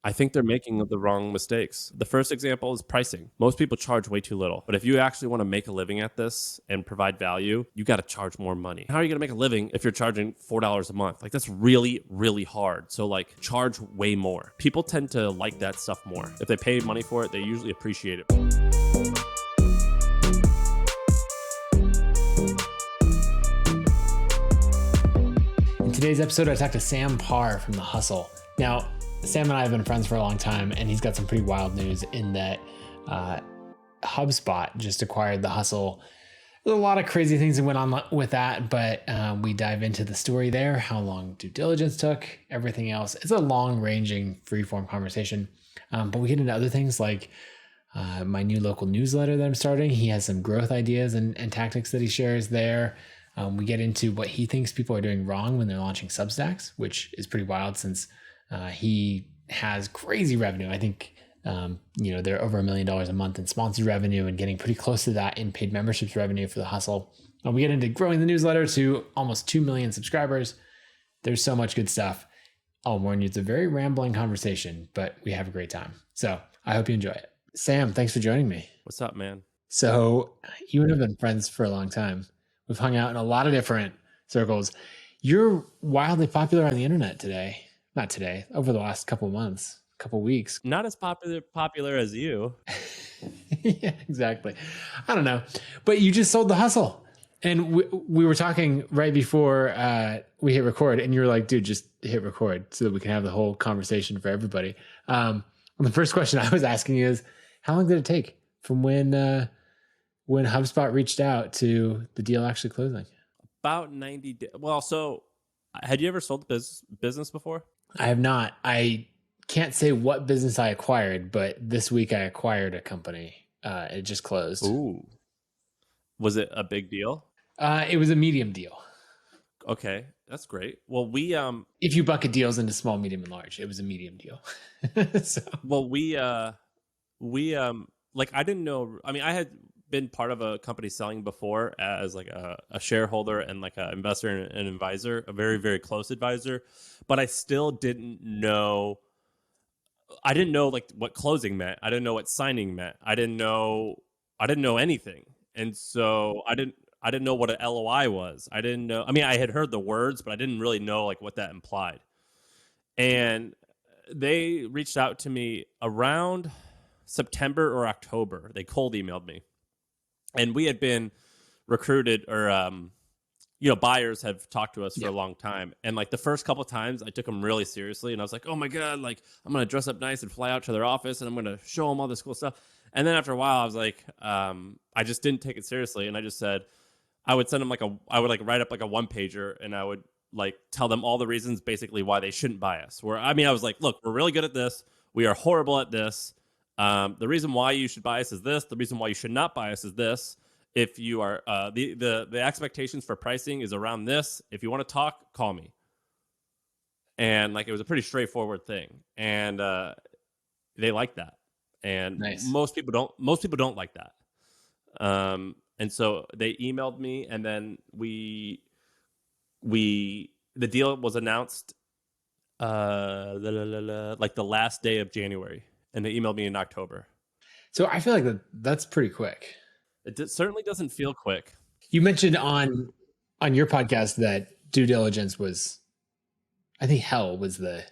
I think they're making the wrong mistakes. The first example is pricing. Most people charge way too little. But if you actually want to make a living at this and provide value, you got to charge more money. How are you going to make a living if you're charging $4 a month? Like, that's really, really hard. So like, charge way more. People tend to like that stuff more. If they pay money for it, they usually appreciate it. In today's episode, I talked to Sam Parr from The Hustle. Now, Sam and I have been friends for a long time, and he's got some pretty wild news in that HubSpot just acquired The Hustle. There's a lot of crazy things that went on with that, but we dive into the story there, how long due diligence took, everything else. It's a long-ranging, free-form conversation, but we get into other things like my new local newsletter that I'm starting. He has some growth ideas and tactics that he shares there. We get into what he thinks people are doing wrong when they're launching Substacks, which is pretty wild since he has crazy revenue. I think, they're over $1 million a month in sponsored revenue and getting pretty close to that in paid memberships revenue for The Hustle. We get into growing the newsletter to almost 2 million subscribers. There's so much good stuff. I'll warn you, it's a very rambling conversation, but we have a great time. So I hope you enjoy it. Sam, thanks for joining me. What's up, man? So you and I have been friends for a long time. We've hung out in a lot of different circles. You're wildly popular on the internet today. Not today, over the last couple months, couple weeks. Not as popular as you. Yeah, exactly. I don't know. But you just sold The Hustle. And we were talking right before we hit record, and you were like, dude, just hit record so that we can have the whole conversation for everybody. The first question I was asking is, how long did it take from when HubSpot reached out to the deal actually closing? About 90 days. Well, so had you ever sold the business before? I have not. I can't say what business I acquired, but this week I acquired a company. It just closed. Ooh. Was it a big deal? It was a medium deal. Okay, that's great. Well, we if you bucket deals into small, medium, and large, it was a medium deal. Well, we like, I didn't know. I mean, I had been part of a company selling before as like a shareholder and like an investor and an advisor, a very, very close advisor, but I still didn't know. I didn't know like what closing meant. I didn't know what signing meant. I didn't know anything. And so I didn't know what an LOI was. I didn't know. I mean, I had heard the words, but I didn't really know like what that implied. And they reached out to me around September or October. They cold emailed me. And we had been recruited, or buyers have talked to us for a long time. And like the first couple of times I took them really seriously, and I was like, oh my God, like I'm going to dress up nice and fly out to their office and I'm going to show them all this cool stuff. And then after a while I was like, I just didn't take it seriously. And I just said, I would send them I would write up like a one pager, and I would like tell them all the reasons basically why they shouldn't buy us. I was like, look, we're really good at this. We are horrible at this. The reason why you should buy us is this. The reason why you should not buy us is this. If you are the expectations for pricing is around this. If you want to talk, call me. And like, it was a pretty straightforward thing, and they like that. And nice. Most people don't like that. And so they emailed me, and then the deal was announced like the last day of January, and they emailed me in October. So I feel like that's pretty quick. It certainly doesn't feel quick. You mentioned on your podcast that due diligence was, I think hell was the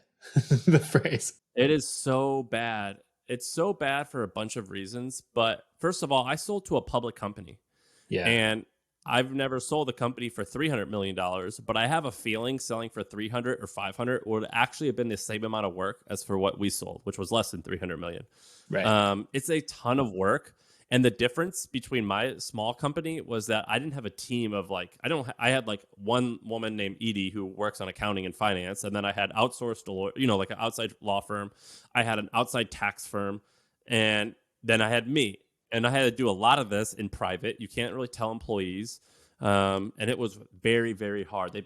the phrase. It is so bad. It's so bad for a bunch of reasons. But first of all, I sold to a public company. Yeah. And I've never sold a company for $300 million, but I have a feeling selling for 300 or 500 would actually have been the same amount of work as for what we sold, which was less than 300 million. Right. It's a ton of work. And the difference between my small company was that I didn't have a team of like, I had like one woman named Edie who works on accounting and finance. And then I had outsourced, like an outside law firm. I had an outside tax firm. And then I had me. And I had to do a lot of this in private. You can't really tell employees. And it was very, very hard. I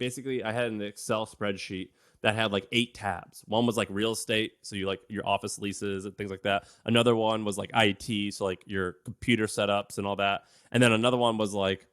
had an Excel spreadsheet that had like 8 tabs. One was like real estate, so you like your office leases and things like that. Another one was like IT, so like your computer setups and all that. And then another one was like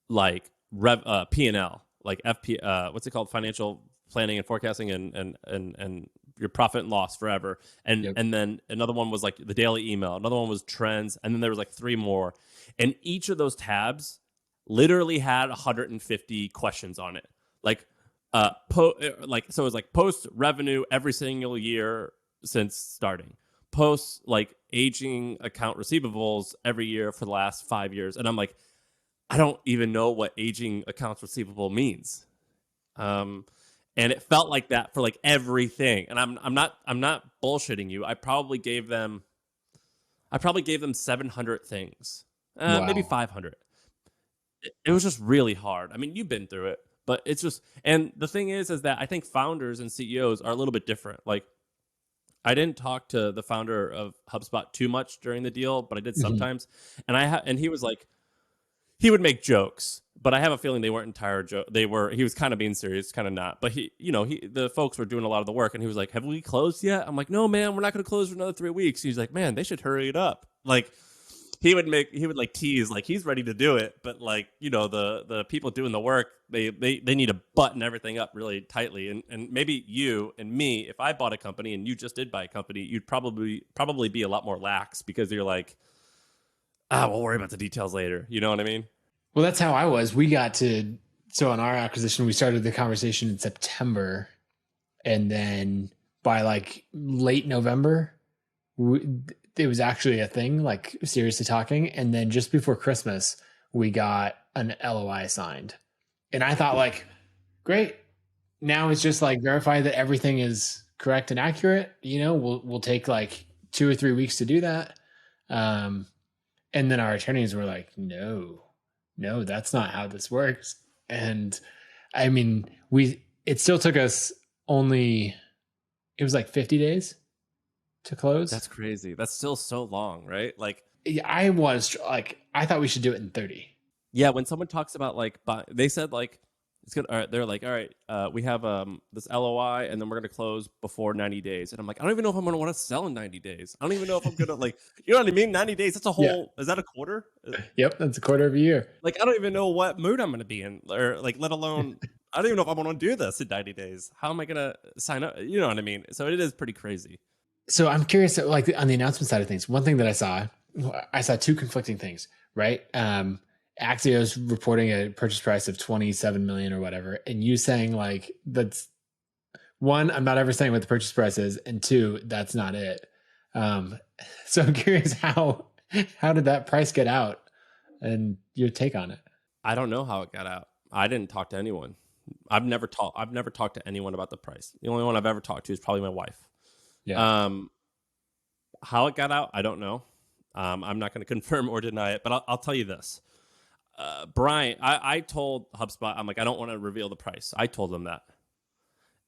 P&L, like FP, what's it called? Financial planning and forecasting and your profit and loss forever. And Yep. and then another one was like the daily email. Another one was trends, and then there was like three more. And each of those tabs literally had 150 questions on it. Like so it was like post revenue every single year since starting. Post like aging account receivables every year for the last 5 years. And I'm like, I don't even know what aging accounts receivable means. And it felt like that for like everything. And I'm not bullshitting you. I probably gave them 700 things, maybe Wow. 500. It was just really hard. I mean, you've been through it, but it's just, and the thing is that I think founders and CEOs are a little bit different. Like, I didn't talk to the founder of HubSpot too much during the deal, but I did Mhm. sometimes. And and he was like, he would make jokes, but I have a feeling they weren't entire joke. He was kind of being serious, kind of not. But the folks were doing a lot of the work, and he was like, "Have we closed yet?" I'm like, "No, man, we're not going to close for another 3 weeks." He's like, "Man, they should hurry it up." Like, he would like tease like he's ready to do it, but like, the people doing the work, they need to button everything up really tightly. And maybe you and me, if I bought a company and you just did buy a company, you'd probably be a lot more lax because you're like, we'll worry about the details later. You know what I mean? Well, that's how I was. So on our acquisition, we started the conversation in September, and then by like late November, it was actually a thing, like seriously talking. And then just before Christmas, we got an LOI signed, and I thought like, great. Now it's just like verify that everything is correct and accurate. We'll take like 2 or 3 weeks to do that. Um, and then our attorneys were like, no, that's not how this works. And I mean, it still took us it was like 50 days to close. That's crazy. That's still so long, right? Like, I thought we should do it in 30. yeah, when someone talks about like, they said like, it's good. All right, they're like, all right, we have this LOI, and then we're gonna close before 90 days. And I'm like, I don't even know if I'm gonna want to sell in 90 days. I don't even know if I'm gonna like, you know what I mean? 90 days. That's a Yeah. whole. Is that a quarter? Yep. That's a quarter of a year. Like, I don't even know what mood I'm gonna be in, or like, let alone, I don't even know if I'm gonna do this in 90 days. How am I gonna sign up? You know what I mean? So it is pretty crazy. So I'm curious, like on the announcement side of things, one thing that I saw two conflicting things, right? Axios reporting a purchase price of 27 million or whatever, and you saying like, that's one, I'm not ever saying what the purchase price is, and two, that's not it. So I'm curious how did that price get out, and your take on it. I don't know how it got out. I didn't talk to anyone. I've never talked to anyone about the price. The only one I've ever talked to is probably my wife. Yeah. How it got out, I don't know. I'm not going to confirm or deny it, but I'll tell you this. Brian, I told HubSpot, I'm like, I don't want to reveal the price. I told them that.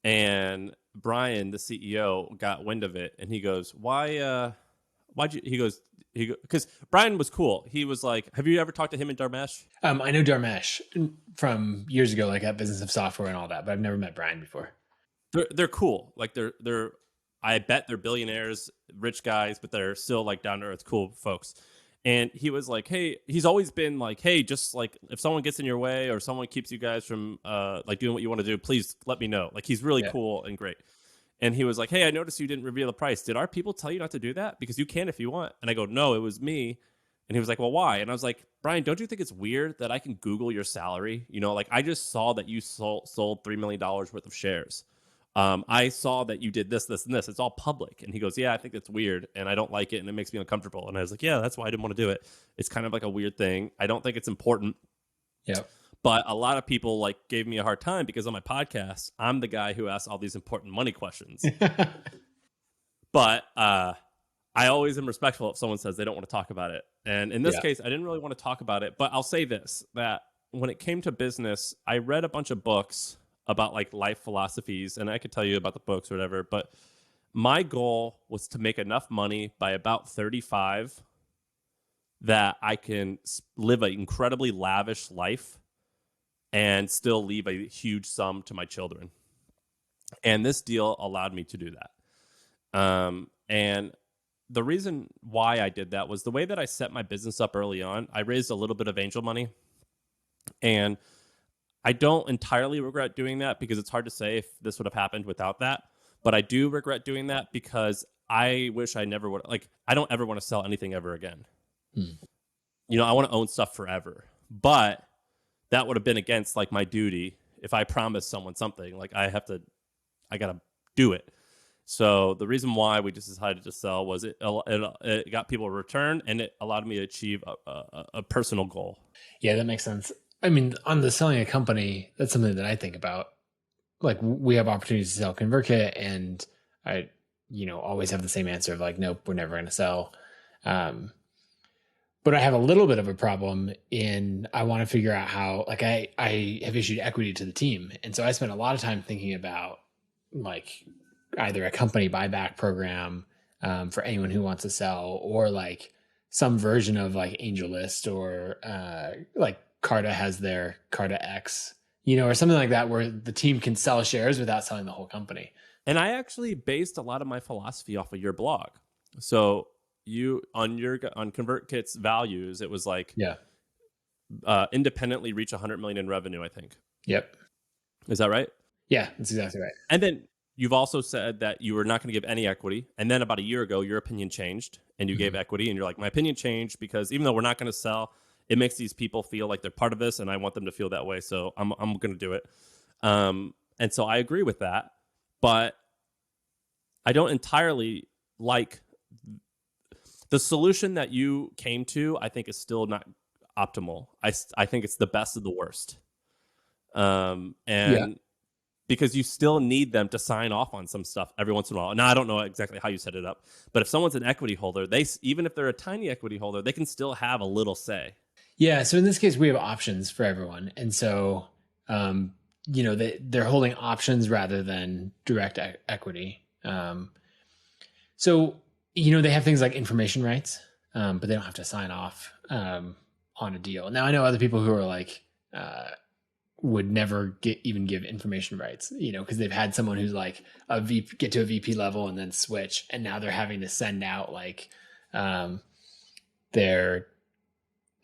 And Brian, the CEO, got wind of it, and he goes, why'd you, because Brian was cool. He was like, have you ever talked to him and Dharmesh? I know Dharmesh from years ago, like at Business of Software and all that, but I've never met Brian before. They're cool. Like they're I bet they're billionaires, rich guys, but they're still like down to earth, cool folks. And he was like, hey, he's always been like, hey, just like if someone gets in your way or someone keeps you guys from like doing what you want to do, please let me know. Like, he's really cool and great. And he was like, hey, I noticed you didn't reveal the price. Did our people tell you not to do that? Because you can if you want. And I go, no, it was me. And he was like, well, why? And I was like, Brian, don't you think it's weird that I can Google your salary? Like, I just saw that you sold $3 million worth of shares. I saw that you did this, this, and this. It's all public. And he goes, yeah, I think it's weird, and I don't like it, and it makes me uncomfortable. And I was like, yeah, that's why I didn't want to do it. It's kind of like a weird thing. I don't think it's important. Yep. But a lot of people like gave me a hard time because on my podcast, I'm the guy who asks all these important money questions. But I always am respectful if someone says they don't want to talk about it. And in this case, I didn't really want to talk about it. But I'll say this, that when it came to business, I read a bunch of books about like life philosophies, and I could tell you about the books or whatever, but my goal was to make enough money by about 35 that I can live an incredibly lavish life and still leave a huge sum to my children. And this deal allowed me to do that. And the reason why I did that was the way that I set my business up early on. I raised a little bit of angel money, and I don't entirely regret doing that because it's hard to say if this would have happened without that. but I do regret doing that because I wish I never would. Like, I don't ever want to sell anything ever again. I want to own stuff forever, but that would have been against like my duty. If I promise someone something, like I gotta do it. So the reason why we just decided to sell was it got people to return, and it allowed me to achieve a personal goal. Yeah, that makes sense. I mean, on the selling a company, that's something that I think about. Like, we have opportunities to sell ConvertKit, and I, always have the same answer of like, nope, we're never going to sell. But I have a little bit of a problem in I want to figure out how, like, I have issued equity to the team. And so I spent a lot of time thinking about like either a company buyback program for anyone who wants to sell, or like some version of like AngelList, or like Carta has their Carta X, or something like that, where the team can sell shares without selling the whole company. And I actually based a lot of my philosophy off of your blog. So on ConvertKit's values, it was like, independently reach 100 million in revenue, I think. Yep. Is that right? Yeah, that's exactly right. And then you've also said that you were not going to give any equity. And then about a year ago, your opinion changed and you gave equity, and you're like, my opinion changed because even though we're not going to sell, it makes these people feel like they're part of this, and I want them to feel that way. So I'm going to do it. And so I agree with that, but I don't entirely like the solution that you came to. I think is still not optimal. I think it's the best of the worst. Because you still need them to sign off on some stuff every once in a while. Now, I don't know exactly how you set it up, but if someone's an equity holder, even if they're a tiny equity holder, they can still have a little say. Yeah. So in this case, we have options for everyone. And so, they're holding options rather than direct equity. So, they have things like information rights, but they don't have to sign off on a deal. Now, I know other people who are like, would never even give information rights, because they've had someone who's like get to a VP level and then switch, and now they're having to send out like their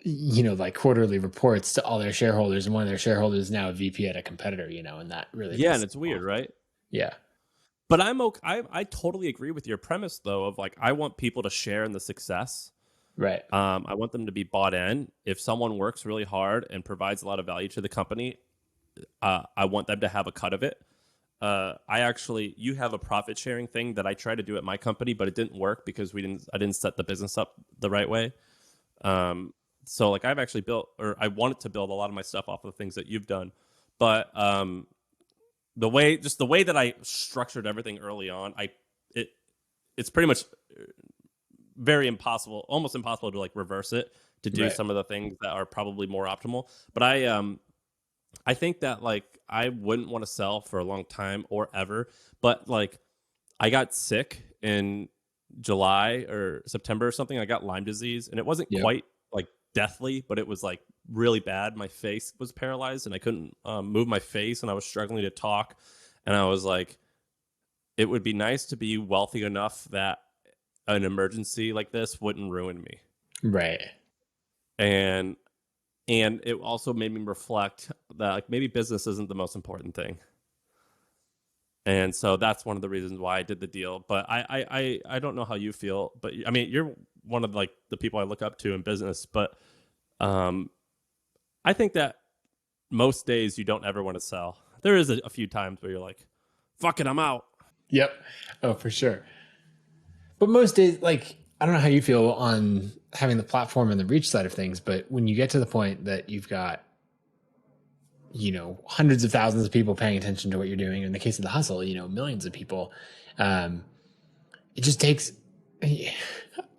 like quarterly reports to all their shareholders, and one of their shareholders is now a VP at a competitor, and that really and it's weird, right? Yeah. But I'm okay. I totally agree with your premise though of like, I want people to share in the success. Right. I want them to be bought in. If someone works really hard and provides a lot of value to the company, I want them to have a cut of it. You have a profit sharing thing that I tried to do at my company, but it didn't work because I didn't set the business up the right way. So like I've actually I wanted to build a lot of my stuff off of the things that you've done, but the way that I structured everything early on, it's pretty much very impossible, almost impossible to like reverse it to do some of the things that are probably more optimal. But I think that like I wouldn't want to sell for a long time or ever, but like I got sick in July or September or something. I got Lyme disease, and it wasn't quite like deathly, but it was like really bad. My face was paralyzed and I couldn't move my face, and I was struggling to talk. And I was like, it would be nice to be wealthy enough that an emergency like this wouldn't ruin me. Right. And it also made me reflect that like maybe business isn't the most important thing. And so that's one of the reasons why I did the deal. But I don't know how you feel, but I mean, you're one of like the people I look up to in business, but I think that most days you don't ever want to sell. There is a few times where you're like, fuck it, I'm out. Yep. Oh, for sure. But most days, like, I don't know how you feel on having the platform and the reach side of things, but when you get to the point that you've got, hundreds of thousands of people paying attention to what you're doing, in the case of the hustle, millions of people, it just takes,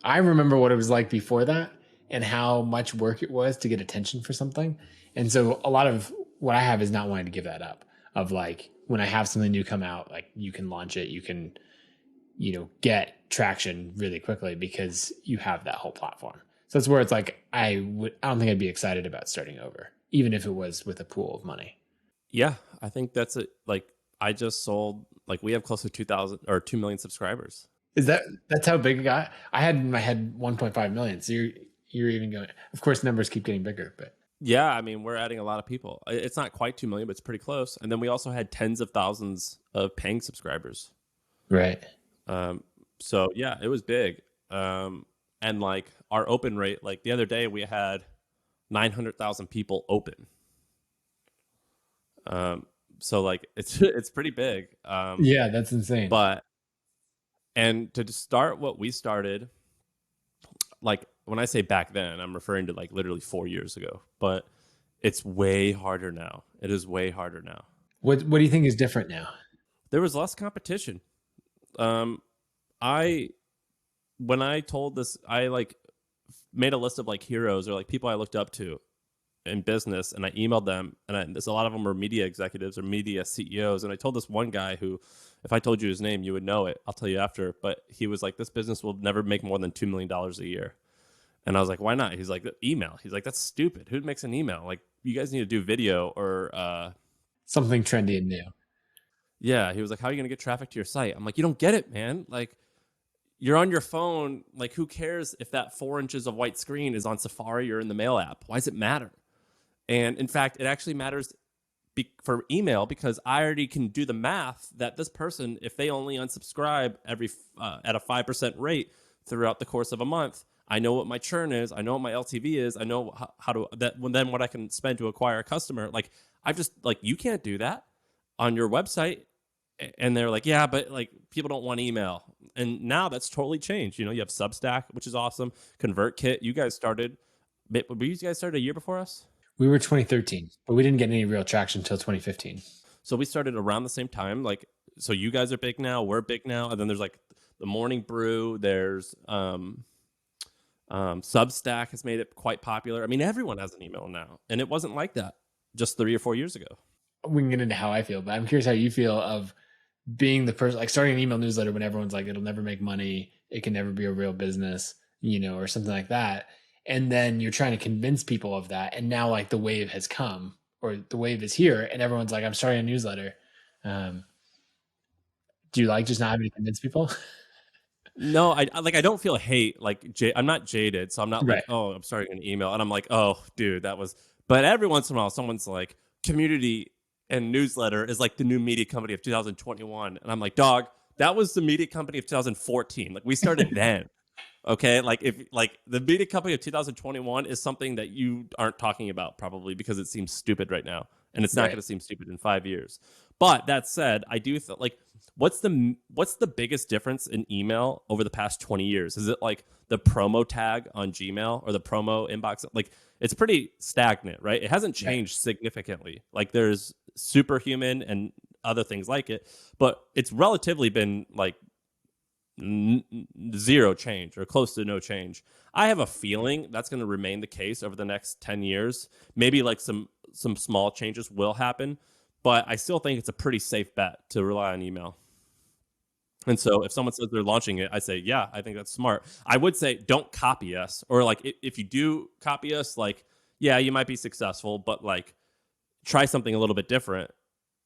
I remember what it was like before that and how much work it was to get attention for something. And so a lot of what I have is not wanting to give that up, of like, when I have something new come out, like you can launch it, you can, get traction really quickly because you have that whole platform. So that's where it's like, I don't think I'd be excited about starting over, even if it was with a pool of money. Yeah, I think that's it. Like I just sold, like we have close to 2 million subscribers. That's how big it got? I had in my head 1.5 million. So you're even going, of course, numbers keep getting bigger, but. Yeah, I mean, we're adding a lot of people. It's not quite 2 million, but it's pretty close. And then we also had tens of thousands of paying subscribers. Right. So yeah, it was big. And like our open rate, like the other day we had 900,000 people open. So like it's pretty big. Yeah, that's insane. But and to start what we started, like when I say back then, I'm referring to like literally 4 years ago. But it's way harder now. It is way harder now. What do you think is different now? There was less competition. I when I told this, I like made a list of like heroes or like people I looked up to in business, and I emailed them, and there's a lot of them were media executives or media CEOs, and I told this one guy who, if I told you his name, you would know it. I'll tell you after, but he was like, this business will never make more than $2 million a year. And I was like, why not? He's like, email. He's like, that's stupid. Who makes an email? Like, you guys need to do video or Something trendy and new. yeah. He was like, how are you going to get traffic to your site? I'm like, you don't get it, man. Like, you're on your phone. Like, who cares if that 4 inches of white screen is on Safari or in the mail app? Why does it matter? And in fact, it actually matters for email, because I already can do the math that this person, if they only unsubscribe every at a 5% rate throughout the course of a month, I know what my churn is. I know what my LTV is. I know how to then what I can spend to acquire a customer. Like, I've just like, you can't do that on your website. And they're like, yeah, but like people don't want email. And now that's totally changed. You know, you have Substack, which is awesome. ConvertKit. You guys started a year before us? We were 2013, but we didn't get any real traction until 2015. So we started around the same time. Like, so you guys are big now, we're big now, and then there's like the Morning Brew. There's Substack has made it quite popular. I mean, everyone has an email now, and it wasn't like that just 3 or 4 years ago. We can get into how I feel, but I'm curious how you feel of being the person, like starting an email newsletter when everyone's like, it'll never make money, it can never be a real business, or something like that. And then you're trying to convince people of that. And now like the wave has come, or the wave is here, and everyone's like, I'm starting a newsletter. Do you like just not having to convince people? No, I don't feel hate. Like, I'm not jaded, so I'm not like, Right. oh, I'm starting an email, and I'm like, oh, dude, that was. But every once in a while, someone's like, community and newsletter is like the new media company of 2021, and I'm like, dog, that was the media company of 2014. Like, we started then. Okay, like if like the media company of 2021 is something that you aren't talking about probably because it seems stupid right now, and it's not Right. going to seem stupid in 5 years. But that said, I do like, what's the biggest difference in email over the past 20 years? Is it like the promo tag on Gmail or the promo inbox? Like, it's pretty stagnant, right? It hasn't changed significantly. Like, there's Superhuman and other things like it, but it's relatively been like zero change or close to no change. I have a feeling that's going to remain the case over the next 10 years. Maybe like some small changes will happen, but I still think it's a pretty safe bet to rely on email. And so if someone says they're launching it, I say, yeah, I think that's smart. I would say don't copy us, or like if you do copy us, like, yeah, you might be successful, but like try something a little bit different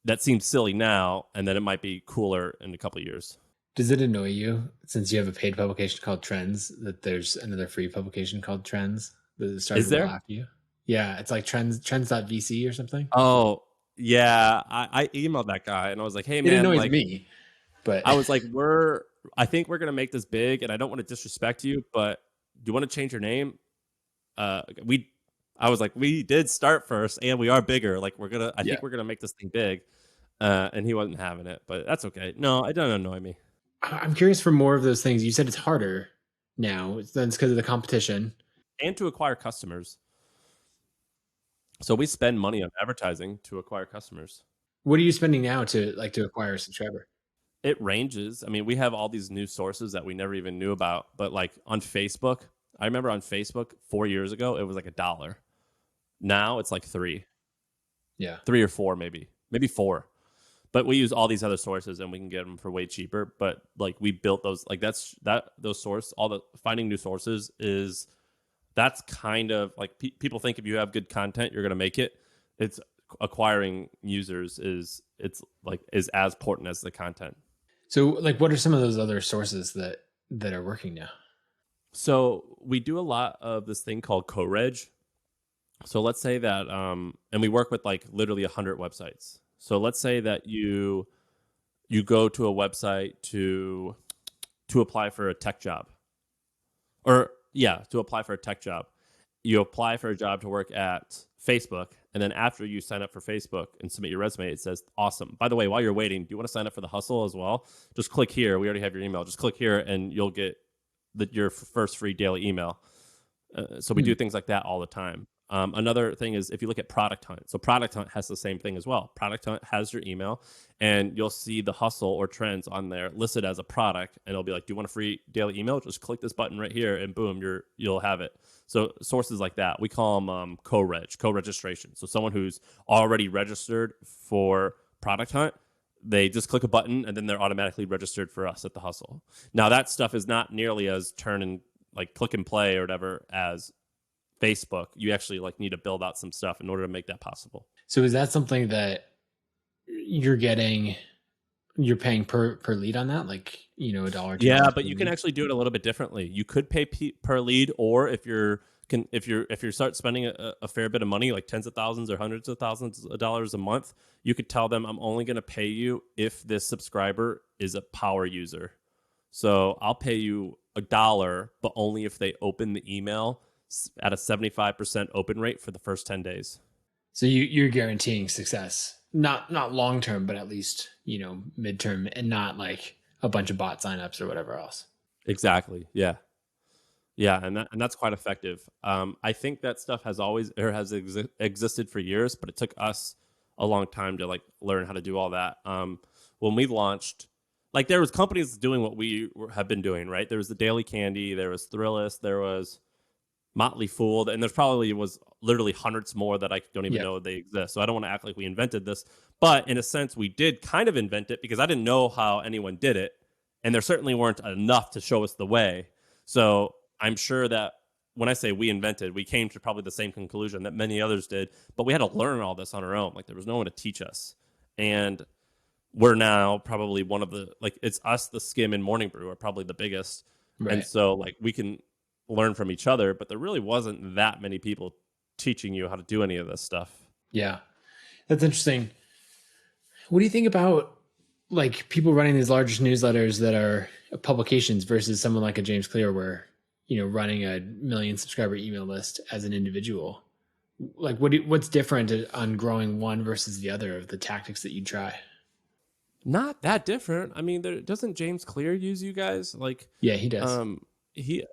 that seems silly now, and then it might be cooler in a couple of years. Does it annoy you, since you have a paid publication called Trends, that there's another free publication called Trends that is starting Is to go there? after you? Yeah, it's like trends.vc or something. Oh, yeah. I emailed that guy and I was like, hey, It man, annoys like, me, but I was like, I think we're going to make this big, and I don't want to disrespect you, but do you want to change your name? I was like, we did start first and we are bigger. Like, I think we're going to make this thing big. And he wasn't having it, but that's okay. No, it doesn't annoy me. I'm curious for more of those things. You said it's harder now. Then it's because of the competition. And to acquire customers. So we spend money on advertising to acquire customers. What are you spending now to acquire a subscriber? It ranges. I mean, we have all these new sources that we never even knew about. But like on Facebook, I remember on Facebook 4 years ago, it was like $1. Now it's like 3. Yeah. 3 or 4, maybe 4. But we use all these other sources and we can get them for way cheaper. But like we built those, like those source, all the finding new sources that's kind of like people think if you have good content, you're going to make it. It's acquiring users is as important as the content. So like, what are some of those other sources that are working now? So we do a lot of this thing called co-reg. So let's say that, and we work with like literally 100 websites. So let's say that you you go to a website to apply for a tech job. Or to apply for a tech job. You apply for a job to work at Facebook, and then after you sign up for Facebook and submit your resume, it says, awesome. By the way, while you're waiting, do you want to sign up for the hustle as well? Just click here. We already have your email. Just click here and you'll get your first free daily email. So we do things like that all the time. Another thing is if you look at Product Hunt. So Product Hunt has the same thing as well. Product Hunt has your email, and you'll see the hustle or trends on there listed as a product, and it'll be like, do you want a free daily email? Just click this button right here, and boom, you'll have it. So sources like that, we call them co-registration. So someone who's already registered for Product Hunt, they just click a button, and then they're automatically registered for us at the hustle. Now that stuff is not nearly as click and play or whatever as Facebook. You actually need to build out some stuff in order to make that possible. So is that something that you're paying per lead on that? $1, $2? Yeah, but you can actually do it a little bit differently. You could pay per lead, or if you start spending a fair bit of money, like tens of thousands or hundreds of thousands of dollars a month, you could tell them, I'm only going to pay you if this subscriber is a power user. So I'll pay you $1, but only if they open the email at a 75% open rate for the first 10 days. So you're guaranteeing success, not long term, but at least midterm, and not like a bunch of bot signups or whatever else. Exactly. Yeah, and that's quite effective. I think that stuff has existed for years, but it took us a long time to learn how to do all that. When we launched, there was companies doing what we have been doing, right? There was the Daily Candy, there was Thrillist, there was Motley Fool, and there's probably was literally hundreds more that I don't even know they exist. So I don't want to act like we invented this, but in a sense we did kind of invent it because I didn't know how anyone did it, and there certainly weren't enough to show us the way. So I'm sure that when I say we invented, we came to probably the same conclusion that many others did, but we had to learn all this on our own. There was no one to teach us. And we're now probably one of the, it's us, the Skim, and Morning Brew are probably the biggest. Right. And so we can learn from each other, but there really wasn't that many people teaching you how to do any of this stuff. Yeah. That's interesting. What do you think about people running these large newsletters that are publications versus someone like a James Clear where, running a 1 million subscriber email list as an individual? What's different on growing one versus the other of the tactics that you try? Not that different. I mean, doesn't James Clear use you guys? Yeah, he does. He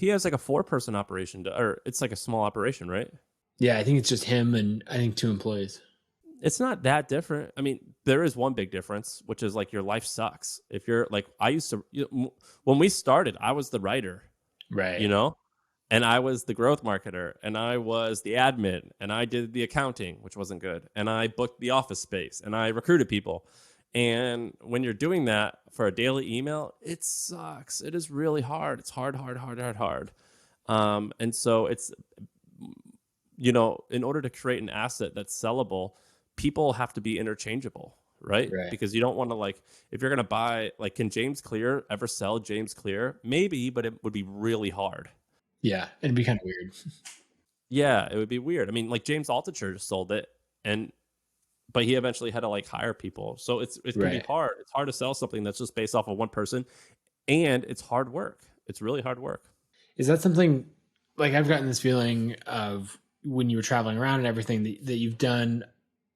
has a 4-person operation, or it's a small operation, right? Yeah, I think it's just him and I think 2 employees. It's not that different. I mean, there is one big difference, which is your life sucks. If you're I used to, when we started, I was the writer, right? And I was the growth marketer, and I was the admin, and I did the accounting, which wasn't good, and I booked the office space, and I recruited people. And when you're doing that for a daily email, it sucks. It is really hard. It's hard. And so it's, in order to create an asset that's sellable, people have to be interchangeable, right? Because you don't want to if you're going to buy, can James Clear ever sell James Clear? Maybe, but it would be really hard. Yeah, it'd be kind of weird. Yeah, it would be weird. I mean, James Altucher sold it, but he eventually had to hire people. So it's can be hard. It's hard to sell something that's just based off of one person, and it's hard work. It's really hard work. Is that something I've gotten this feeling of when you were traveling around and everything that you've done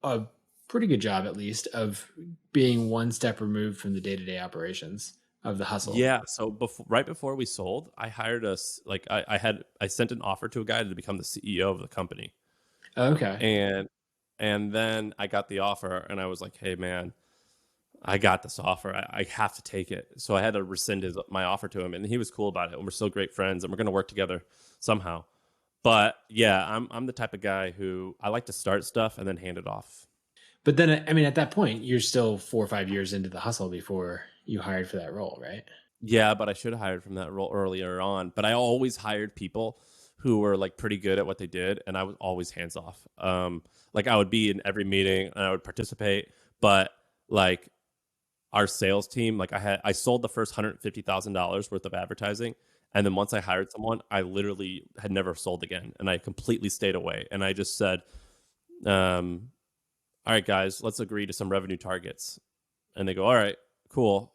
a pretty good job, at least, of being one step removed from the day-to-day operations of the hustle. Yeah. So right before we sold, I hired us. I sent an offer to a guy to become the CEO of the company. Okay. And then I got the offer, and I was like, hey man, I got this offer. I have to take it. So I had to rescind my offer to him, and he was cool about it. And we're still great friends, and we're going to work together somehow. But yeah, I'm the type of guy who I like to start stuff and then hand it off. But then, I mean, at that point, you're still 4 or 5 years into the hustle before you hired for that role, right? Yeah, but I should have hired from that role earlier on. But I always hired people who were pretty good at what they did, and I was always hands off. I would be in every meeting and I would participate, but our sales team, I sold the first $150,000 worth of advertising, and then once I hired someone, I literally had never sold again, and I completely stayed away. And I just said, all right, guys, let's agree to some revenue targets. and they go, all right, cool.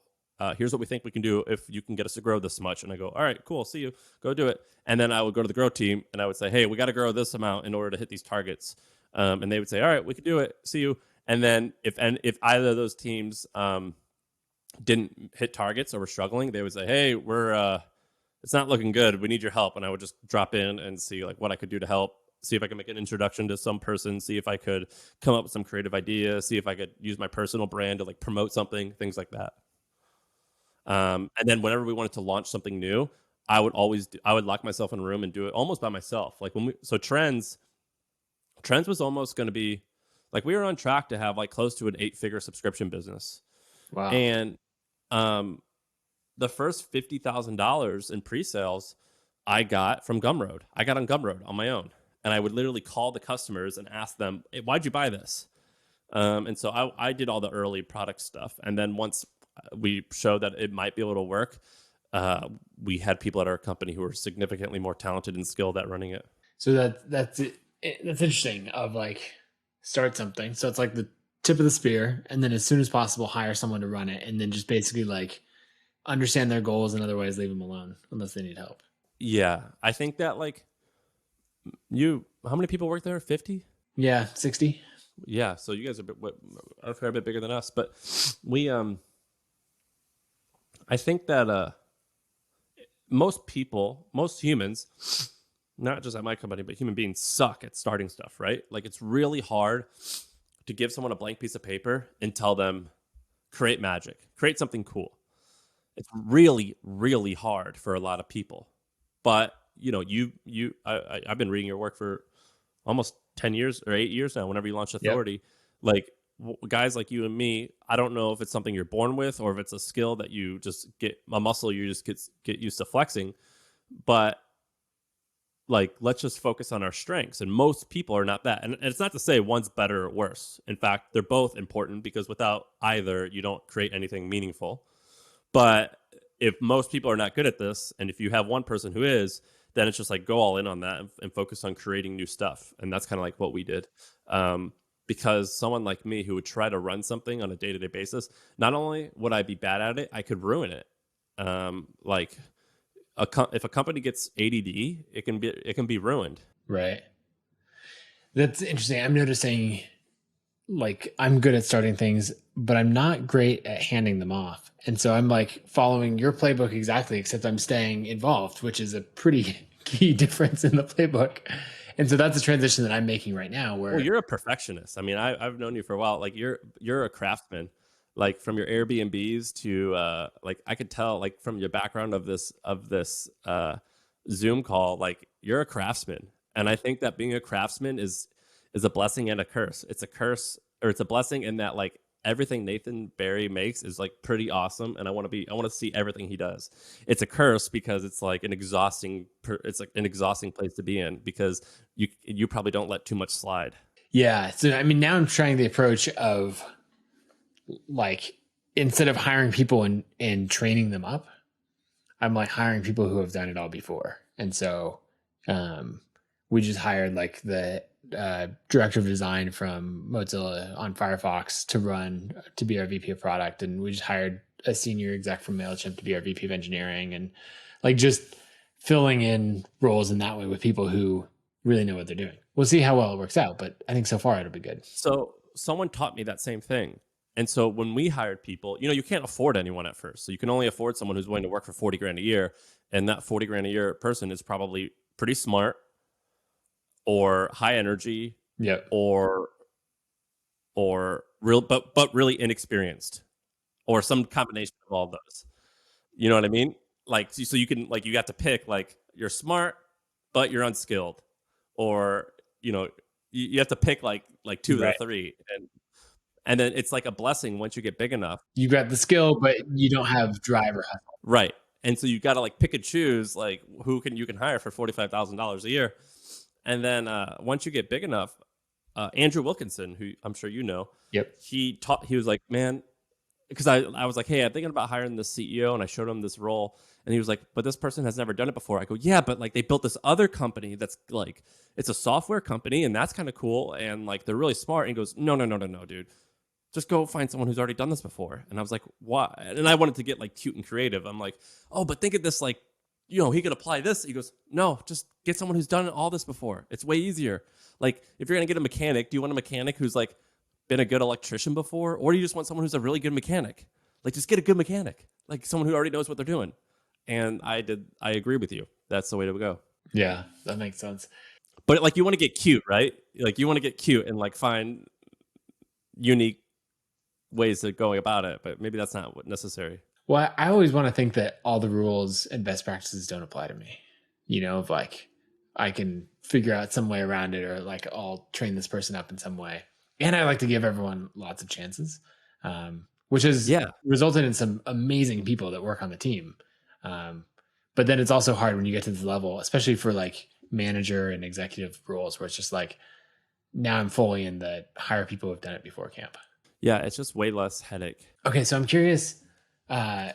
Here's what we think we can do if you can get us to grow this much. And I go, all right, cool. See you. Go do it. And then I would go to the grow team and I would say, hey, we got to grow this amount in order to hit these targets. And they would say, all right, we can do it. See you. And then if either of those teams didn't hit targets or were struggling, they would say, hey, it's not looking good. We need your help. And I would just drop in and see like what I could do to help. See if I can make an introduction to some person, see if I could come up with some creative idea, see if I could use my personal brand to like promote something, things like that. And then whenever we wanted to launch something new, I would lock myself in a room and do it almost by myself. Like Trends was almost going to be like, we were on track to have like close to an 8-figure subscription business. Wow. And the first $50,000 in pre-sales I got from Gumroad. I got on Gumroad on my own. And I would literally call the customers and ask them, hey, why'd you buy this? And so I did all the early product stuff. And then once we showed that it might be able to work, we had people at our company who were significantly more talented and skilled at running it. So that's interesting of like start something. So it's like the tip of the spear. And then as soon as possible, hire someone to run it. And then just basically like understand their goals and otherwise leave them alone unless they need help. Yeah. I think that like, how many people work there? 50? Yeah, 60. Yeah, so you guys are a fair bit bigger than us, but we I think that most humans, not just at my company, but human beings suck at starting stuff, right? Like it's really hard to give someone a blank piece of paper and tell them create magic, create something cool. It's really, really hard for a lot of people. But you know, I've been reading your work for almost 10 years or 8 years now, whenever you launched Authority. Yep. Like guys like you and me, I don't know if it's something you're born with or if it's a skill that you just get, a muscle you just get used to flexing. But like, let's just focus on our strengths. And most people are not that. And it's not to say one's better or worse. In fact, they're both important because without either, you don't create anything meaningful. But if most people are not good at this, and if you have one person who is, then it's just like go all in on that and focus on creating new stuff. And that's kind of like what we did. Because someone like me who would try to run something on a day-to-day basis, not only would I be bad at it, I could ruin it. Like if a company gets ADD, it can be ruined. Right. That's interesting. I'm noticing like I'm good at starting things, but I'm not great at handing them off. And so I'm like following your playbook exactly, except I'm staying involved, which is a pretty key difference in the playbook. And so that's a transition that I'm making right now where you're a perfectionist. I mean, I've known you for a while. Like you're a craftsman, like from your Airbnbs to like I could tell like from your background of this Zoom call, like you're a craftsman. And I think that being a craftsman is a blessing and a curse. It's a curse, or it's a blessing in that like everything Nathan Barry makes is like pretty awesome, and I want to see everything he does. It's a curse because it's like an exhausting place to be in because you probably don't let too much slide. Yeah. So I mean, now I'm trying the approach of like instead of hiring people and training them up, I'm like hiring people who have done it all before. And so we just hired like the director of design from Mozilla on Firefox to be our VP of product. And we just hired a senior exec from MailChimp to be our VP of engineering, and like just filling in roles in that way with people who really know what they're doing. We'll see how well it works out, but I think so far it'll be good. So someone taught me that same thing. And so when we hired people, you can't afford anyone at first. So you can only afford someone who's willing to work for $40,000 a year. And that $40,000 a year person is probably pretty smart or high energy, yep, or real, but really inexperienced, or some combination of all of those. You know what I mean? Like, so you can like you have to pick like you're smart, but you're unskilled, or you have to pick like two of the three, and then it's like a blessing once you get big enough. You got the skill, but you don't have drive or hustle. Right, and so you got to like pick and choose like who you can hire for $45,000 a year. And then once you get big enough, Andrew Wilkinson, who I'm sure you know, yep, he was like, man, because I was like, hey, I'm thinking about hiring this CEO, and I showed him this role, and he was like, but this person has never done it before. I go, yeah, but like they built this other company that's like, it's a software company, and that's kind of cool, and like they're really smart. And he goes, no, dude, just go find someone who's already done this before. And I was like, why? And I wanted to get like cute and creative. I'm like, oh, but think of this like, he could apply this. He goes, no, just get someone who's done all this before. It's way easier. Like, if you're going to get a mechanic, do you want a mechanic who's like been a good electrician before? Or do you just want someone who's a really good mechanic? Like, just get a good mechanic, like someone who already knows what they're doing. And I agree with you. That's the way to go. Yeah, that makes sense. But like, you want to get cute, right? Like, you want to get cute and like find unique ways of going about it, but maybe that's not necessary. Well, I always want to think that all the rules and best practices don't apply to me. Of like, I can figure out some way around it, or like I'll train this person up in some way. And I like to give everyone lots of chances, which has resulted in some amazing people that work on the team. But then it's also hard when you get to this level, especially for like manager and executive roles, where it's just like, now I'm fully in the hire people who've done it before camp. Yeah, it's just way less headache. Okay, so I'm curious, on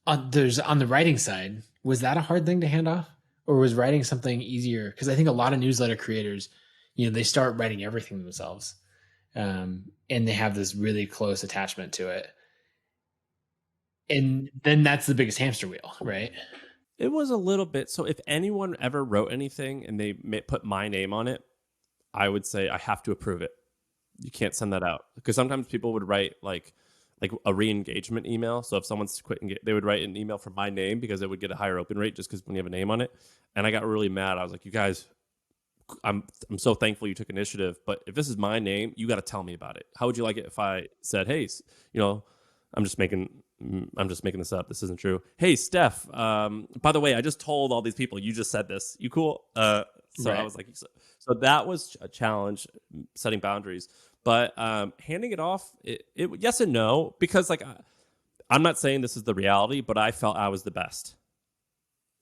the writing side, was that a hard thing to hand off, or was writing something easier? Because I think a lot of newsletter creators, they start writing everything themselves, and they have this really close attachment to it, and then that's the biggest hamster wheel, right? It was a little bit. So if anyone ever wrote anything and they put my name on it, I would say I have to approve it. You can't send that out, because sometimes people would write like a re-engagement email. So if someone's quit, they would write an email from my name because it would get a higher open rate just because when you have a name on it. And I got really mad. I was like, you guys, I'm so thankful you took initiative, but if this is my name, you got to tell me about it. How would you like it if I said, hey, I'm just making this up. This isn't true. Hey, Steph, by the way, I just told all these people you just said this. You cool? So right. I was like, so that was a challenge, setting boundaries. But handing it off, it yes and no, because like I'm not saying this is the reality, but I felt I was the best.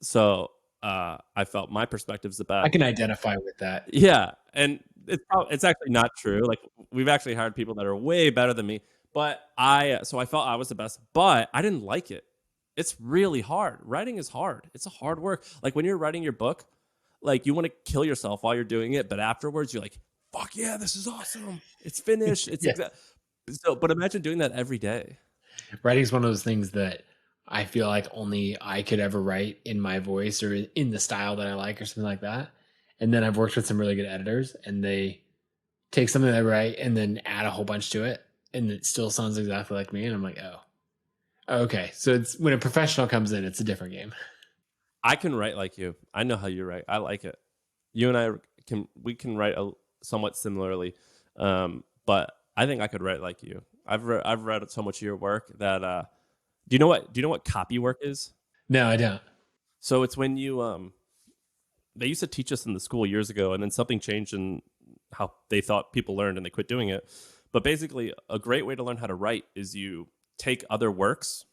So I felt my perspective's the best. I can identify with that. Yeah, and it's actually not true. Like, we've actually hired people that are way better than me. But I felt I was the best, but I didn't like it. It's really hard. Writing is hard. It's a hard work. Like, when you're writing your book, like, you want to kill yourself while you're doing it, but afterwards you're like, fuck yeah, this is awesome. It's finished. It's but imagine doing that every day. Writing is one of those things that I feel like only I could ever write in my voice or in the style that I like or something like that. And then I've worked with some really good editors, and they take something that I write and then add a whole bunch to it, and it still sounds exactly like me. And I'm like, oh, okay. So it's when a professional comes in, it's a different game. I can write like you. I know how you write. I like it. You and I can write somewhat similarly, but I think I could write like you. I've read so much of your work that do you know what copy work is? No, I don't. So it's when you they used to teach us in the school years ago, and then something changed in how they thought people learned, and they quit doing it. But basically, a great way to learn how to write is you take other works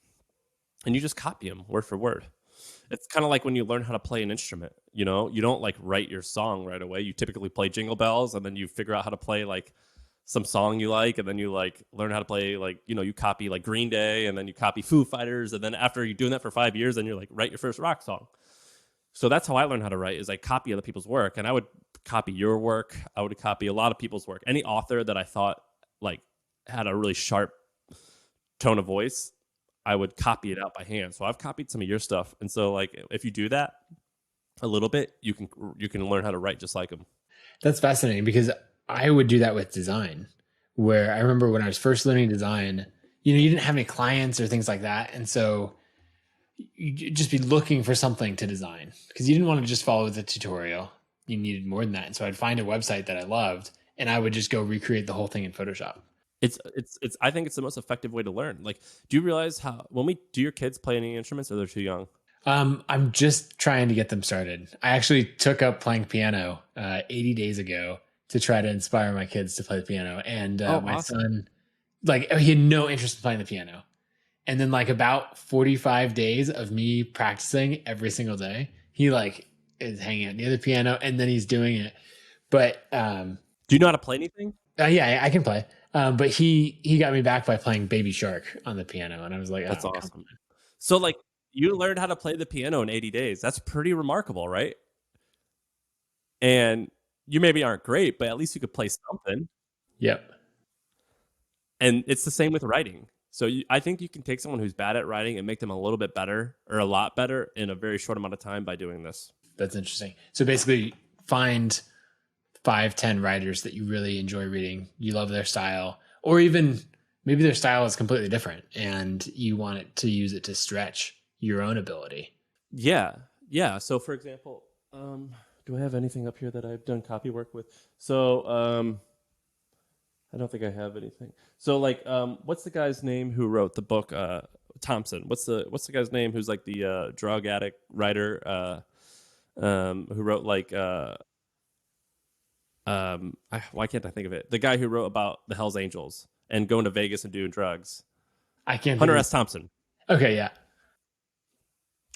and you just copy them word for word. It's kind of like when you learn how to play an instrument. You don't like write your song right away. You typically play Jingle Bells, and then you figure out how to play like some song you like, and then you like learn how to play like, you copy like Green Day, and then you copy Foo Fighters, and then after you're doing that for 5 years, then you're like, write your first rock song. So that's how I learned how to write, is I copy other people's work. And I would copy your work. I would copy a lot of people's work. Any author that I thought like had a really sharp tone of voice, I would copy it out by hand. So I've copied some of your stuff. And so like, if you do that a little bit, you can learn how to write just like them. That's fascinating, because I would do that with design, where I remember when I was first learning design, you didn't have any clients or things like that. And so you'd just be looking for something to design, because you didn't want to just follow the tutorial. You needed more than that. And so I'd find a website that I loved, and I would just go recreate the whole thing in Photoshop. It's I think it's the most effective way to learn. Do you realize do your kids play any instruments, or they're too young? I'm just trying to get them started. I actually took up playing piano 80 days ago to try to inspire my kids to play the piano. And my son, he had no interest in playing the piano. And then about 45 days of me practicing every single day, he is hanging out near the piano, and then he's doing it. But do you know how to play anything? Yeah, I can play. But he got me back by playing Baby Shark on the piano, and I was like, that's awesome. So you learned how to play the piano in 80 days. That's pretty remarkable, right? And you maybe aren't great, but at least you could play something. Yep. And it's the same with writing. So I think you can take someone who's bad at writing and make them a little bit better or a lot better in a very short amount of time by doing this. That's interesting. So basically find 5-10 writers that you really enjoy reading. You love their style, or even maybe their style is completely different and you want it to use it to stretch your own ability. Yeah. Yeah. So for example, do I have anything up here that I've done copy work with? So, I don't think I have anything. So like, what's the guy's name who wrote the book, Thompson? What's the guy's name who's like the drug addict writer, who wrote like, why can't I think of it? The guy who wrote about the Hells Angels and going to Vegas and doing drugs. I can't. Hunter S. Thompson. Okay, yeah.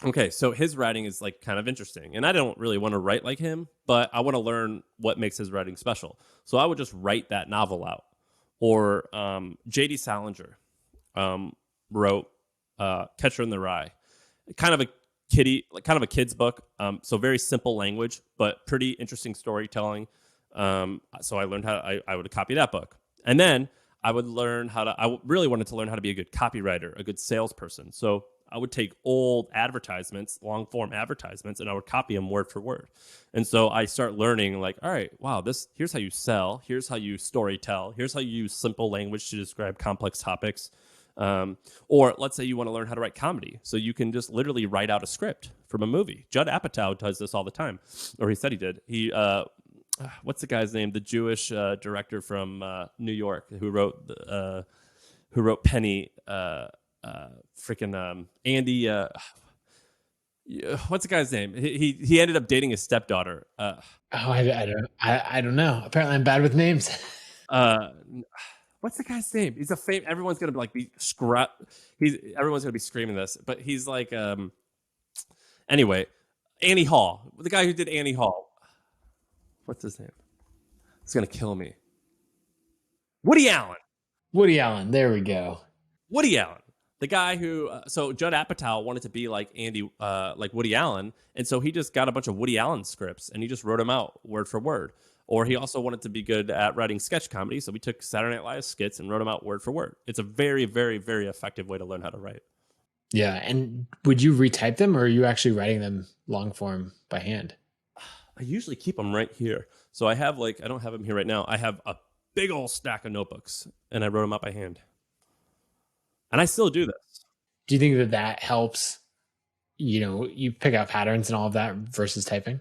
Okay, so his writing is like kind of interesting, and I don't really want to write like him, but I want to learn what makes his writing special. So I would just write that novel out. Or J.D. Salinger wrote Catcher in the Rye, kind of a kid's book. So very simple language, but pretty interesting storytelling. So I learned how I would copy that book, and then I would learn how to. I really wanted to learn how to be a good copywriter, a good salesperson. So I would take old advertisements, long form advertisements, and I would copy them word for word. And so I start learning like, all right, wow, here's how you sell. Here's how you story tell. Here's how you use simple language to describe complex topics. Or let's say you want to learn how to write comedy. So you can just literally write out a script from a movie. Judd Apatow does this all the time, or he said he did. What's the guy's name? The Jewish director from New York who wrote Penny, Andy. What's the guy's name? He ended up dating his stepdaughter. I don't know. Apparently, I'm bad with names. What's the guy's name? He's everyone's gonna everyone's gonna be screaming this, but he's like, anyway, Annie Hall, the guy who did Annie Hall. What's his name? It's gonna kill me. Woody Allen. Woody Allen. There we go. Woody Allen. The guy who, so Judd Apatow wanted to be like like Woody Allen, and so he just got a bunch of Woody Allen scripts and he just wrote them out word for word. Or he also wanted to be good at writing sketch comedy, so we took Saturday Night Live skits and wrote them out word for word. It's a very, very, very effective way to learn how to write. Yeah, and would you retype them, or are you actually writing them long form by hand? I usually keep them right here. So I have I don't have them here right now. I have a big old stack of notebooks, and I wrote them out by hand. And I still do this. Do you think that helps, you pick out patterns and all of that versus typing?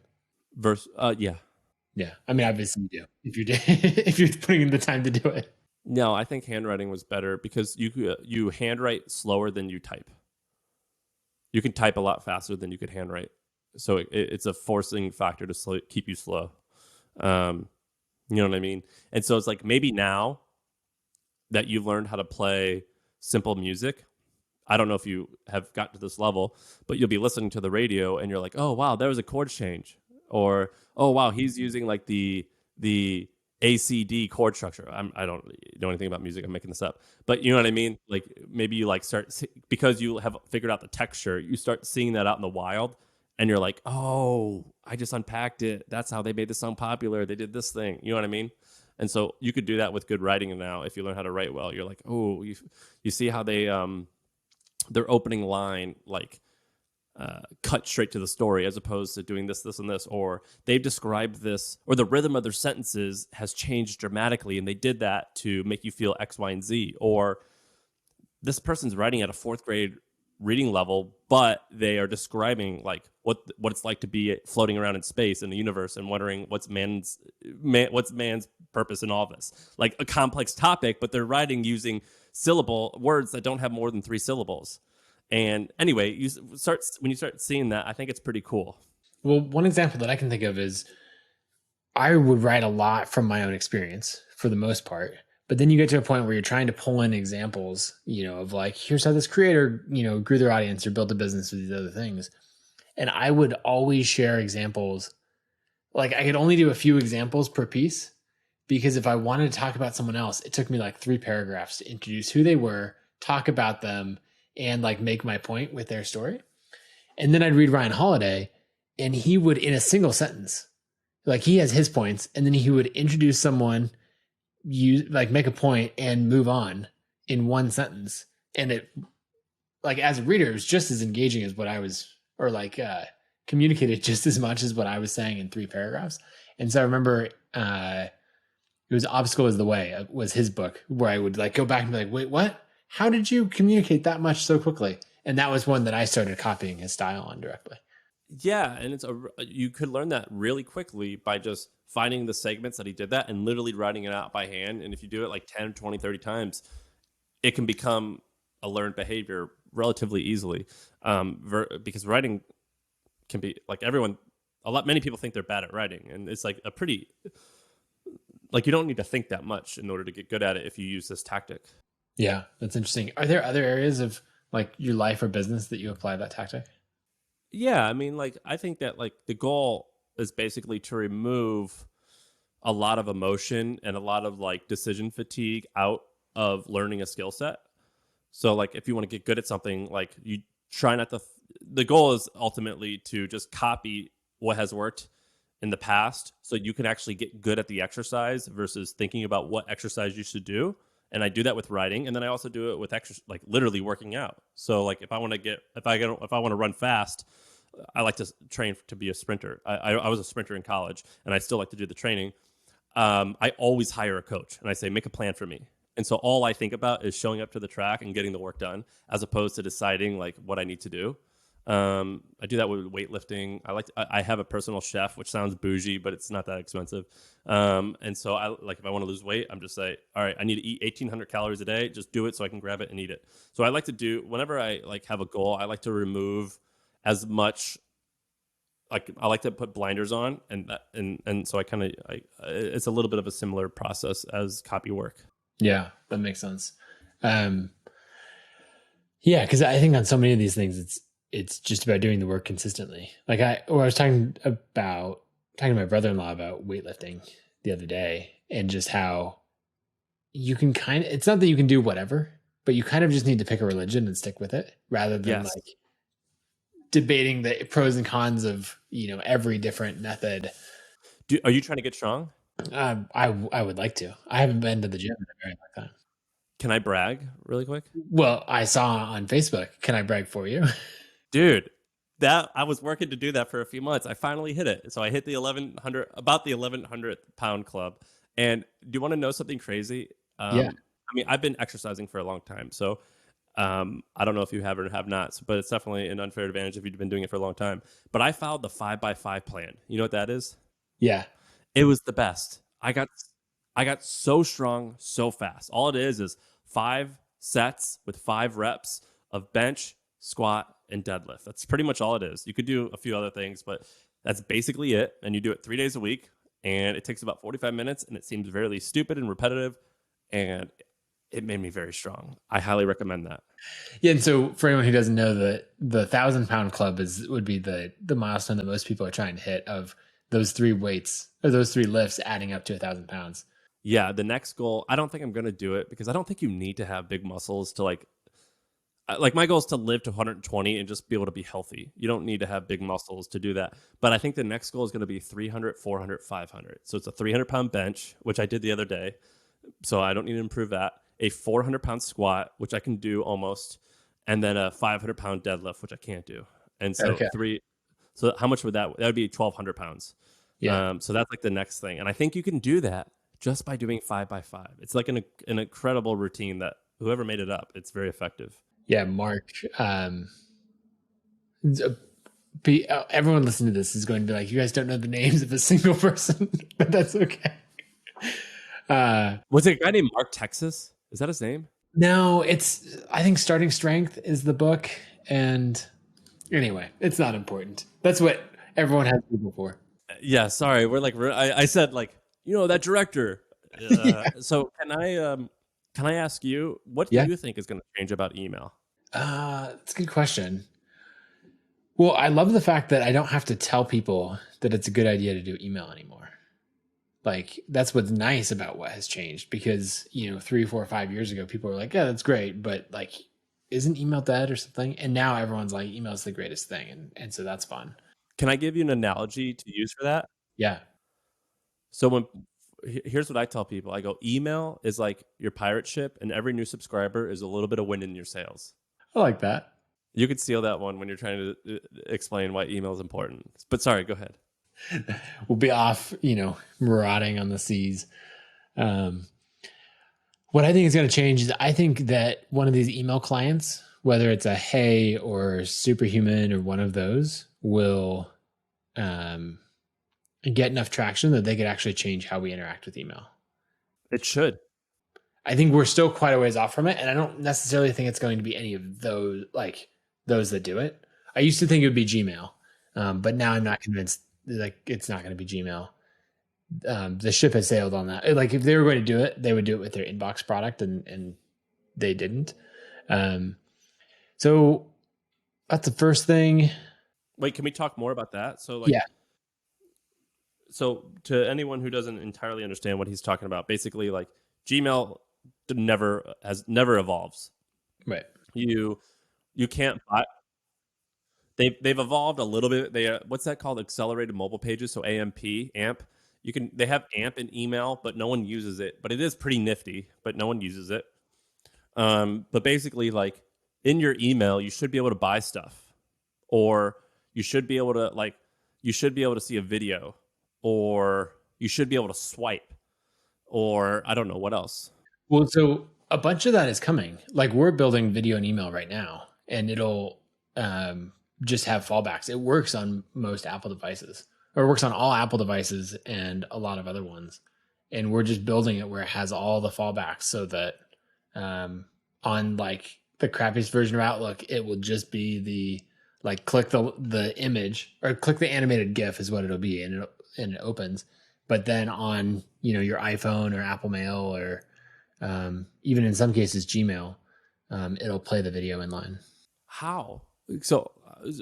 Yeah. Yeah. I mean, obviously you do if you're putting in the time to do it. No, I think handwriting was better because you handwrite slower than you type. You can type a lot faster than you could handwrite. So it's a forcing factor to keep you slow. You know what I mean? And so it's like maybe now that you've learned how to play simple music, I don't know if you have got to this level, but you'll be listening to the radio and you're like, oh, wow, there was a chord change. Or, oh, wow, he's using like the ACD chord structure. I don't know anything about music. I'm making this up. But you know what I mean? Like maybe you because you have figured out the texture, you start seeing that out in the wild. And you're like, oh, I just unpacked it. That's how they made the song popular. They did this thing. You know what I mean? And so you could do that with good writing now. If you learn how to write well, you're like, oh, you see how they their opening line cut straight to the story as opposed to doing this, and this, or they've described this, or the rhythm of their sentences has changed dramatically, and they did that to make you feel X, Y, and Z. Or this person's writing at a fourth grade reading level, but they are describing like what it's like to be floating around in space in the universe and wondering what's man's purpose in all this. Like a complex topic, but they're writing using words that don't have more than 3 syllables. And anyway, when you start seeing that, I think it's pretty cool. Well, one example that I can think of is I would write a lot from my own experience for the most part. But then you get to a point where you're trying to pull in examples, of like, here's how this creator, grew their audience or built a business with these other things. And I would always share examples. Like I could only do a few examples per piece because if I wanted to talk about someone else, it took me like 3 paragraphs to introduce who they were, talk about them, and like make my point with their story. And then I'd read Ryan Holiday and he would, in a single sentence, like he has his points, and then he would introduce someone, make a point and move on. in one sentence, and it, like, as a reader, it was just as engaging as what I was, or like communicated just as much as what I was saying in 3 paragraphs. And so I remember it was Obstacle is the Way was his book, where I would like go back and be like, wait, what? How did you communicate that much so quickly? And that was one that I started copying his style on directly. Yeah, and you could learn that really quickly by just finding the segments that he did that and literally writing it out by hand. And if you do it like 10, 20, 30 times, it can become a learned behavior relatively easily. Because writing can be like many people think they're bad at writing, and it's like you don't need to think that much in order to get good at it if you use this tactic. Yeah, that's interesting. Are there other areas of like your life or business that you apply that tactic? Yeah, I mean, like, I think that like the goal is basically to remove a lot of emotion and a lot of like decision fatigue out of learning a skill set. So like if you want to get good at something, like you try not to the goal is ultimately to just copy what has worked in the past so you can actually get good at the exercise versus thinking about what exercise you should do. And I do that with writing, and then I also do it with like literally working out. So like if I want to run fast, I like to train to be a sprinter. I was a sprinter in college, and I still like to do the training. I always hire a coach, and I say, make a plan for me. And so all I think about is showing up to the track and getting the work done, as opposed to deciding like what I need to do. I do that with weightlifting. I have a personal chef, which sounds bougie, but it's not that expensive. And so if I want to lose weight, I'm just say, all right, I need to eat 1,800 calories a day. Just do it so I can grab it and eat it. So I like to do, whenever I like have a goal, I like to remove as much, like I like to put blinders on, and so it's a little bit of a similar process as copy work. Yeah, that makes sense. Um, yeah, because I think on so many of these things, it's just about doing the work consistently. Like I was talking to my brother-in-law about weightlifting the other day, and just how you can it's not that you can do whatever, but you kind of just need to pick a religion and stick with it, rather than Yes. like debating the pros and cons of every different method. Are you trying to get strong? I would like to. I haven't been to the gym in a very long time. Can I brag really quick? Well, I saw on Facebook. Can I brag for you? Dude, that I was working to do that for a few months. I finally hit it. So I hit the 1100, about the 1100 pound club. And do you want to know something crazy? Yeah. I mean, I've been exercising for a long time. So I don't know if you have or have not, but it's definitely an unfair advantage if you've been doing it for a long time. But I followed the 5x5 plan. You know what that is? Yeah. It was the best. I got so strong so fast. All it is 5 sets with 5 reps of bench, squat, and deadlift. That's pretty much all it is. You could do a few other things, but that's basically it. And you do it 3 days a week, and it takes about 45 minutes, and it seems very stupid and repetitive, and it made me very strong. I highly recommend that. Yeah. And so for anyone who doesn't know, the 1,000-pound club would be the milestone that most people are trying to hit, of those 3 weights or those 3 lifts adding up to 1,000 pounds. Yeah. The next goal, I don't think I'm going to do it because I don't think you need to have big muscles to like my goal is to live to 120 and just be able to be healthy. You don't need to have big muscles to do that. But I think the next goal is going to be 300, 400, 500. So it's a 300-pound bench, which I did the other day. So I don't need to improve that. A 400-pound squat, which I can do almost. And then a 500-pound deadlift, which I can't do. And so so how much would that would be 1,200 pounds. Yeah. So that's like the next thing. And I think you can do that just by doing 5x5. It's like an incredible routine that whoever made it up, it's very effective. Yeah. Mark, everyone listening to this is going to be like, you guys don't know the names of a single person, but that's okay. Was it a guy named Mark Texas? Is that his name? No, I think Starting Strength is the book. And anyway, it's not important. That's what everyone has people for. Yeah, sorry. We're like, I said like, that director. Yeah. So can I ask you, what do you think is going to change about email? That's a good question. Well, I love the fact that I don't have to tell people that it's a good idea to do email anymore. Like, that's what's nice about what has changed, because 3, 4, 5 years ago, people were like, yeah, that's great, but like, isn't email dead or something? And now everyone's like, email's the greatest thing, and so that's fun. Can I give you an analogy to use for that? Yeah. So here's what I tell people. I go, email is like your pirate ship, and every new subscriber is a little bit of wind in your sails. I like that. You could steal that one when you're trying to explain why email is important. But sorry, go ahead. We'll be off, marauding on the seas. What I think is going to change is I think that one of these email clients, whether it's a Hey or Superhuman or one of those, will get enough traction that they could actually change how we interact with email. It should. I think we're still quite a ways off from it, and I don't necessarily think it's going to be any of those, like those that do it. I used to think it would be Gmail, but now I'm not convinced. Like, it's not going to be Gmail. The ship has sailed on that. Like, if they were going to do it, they would do it with their inbox product, and they didn't. So that's the first thing. Wait, can we talk more about that? So, yeah. So to anyone who doesn't entirely understand what he's talking about, basically, like, Gmail never evolves. Right. You can't buy. They've evolved a little bit. They what's that called? Accelerated mobile pages. So AMP. They have AMP in email, but no one uses it. But it is pretty nifty, but no one uses it. But basically, like, in your email, you should be able to buy stuff, or you should be able to see a video, or you should be able to swipe, or I don't know what else. Well, so a bunch of that is coming. Like, we're building video and email right now, and it'll just have fallbacks. It works on most Apple devices, or it works on all Apple devices and a lot of other ones. And we're just building it where it has all the fallbacks, so that on like the crappiest version of Outlook, it will just be click the image, or click the animated GIF is what it'll be, and it opens. But then on your iPhone or Apple Mail, or even in some cases Gmail, it'll play the video inline. How? So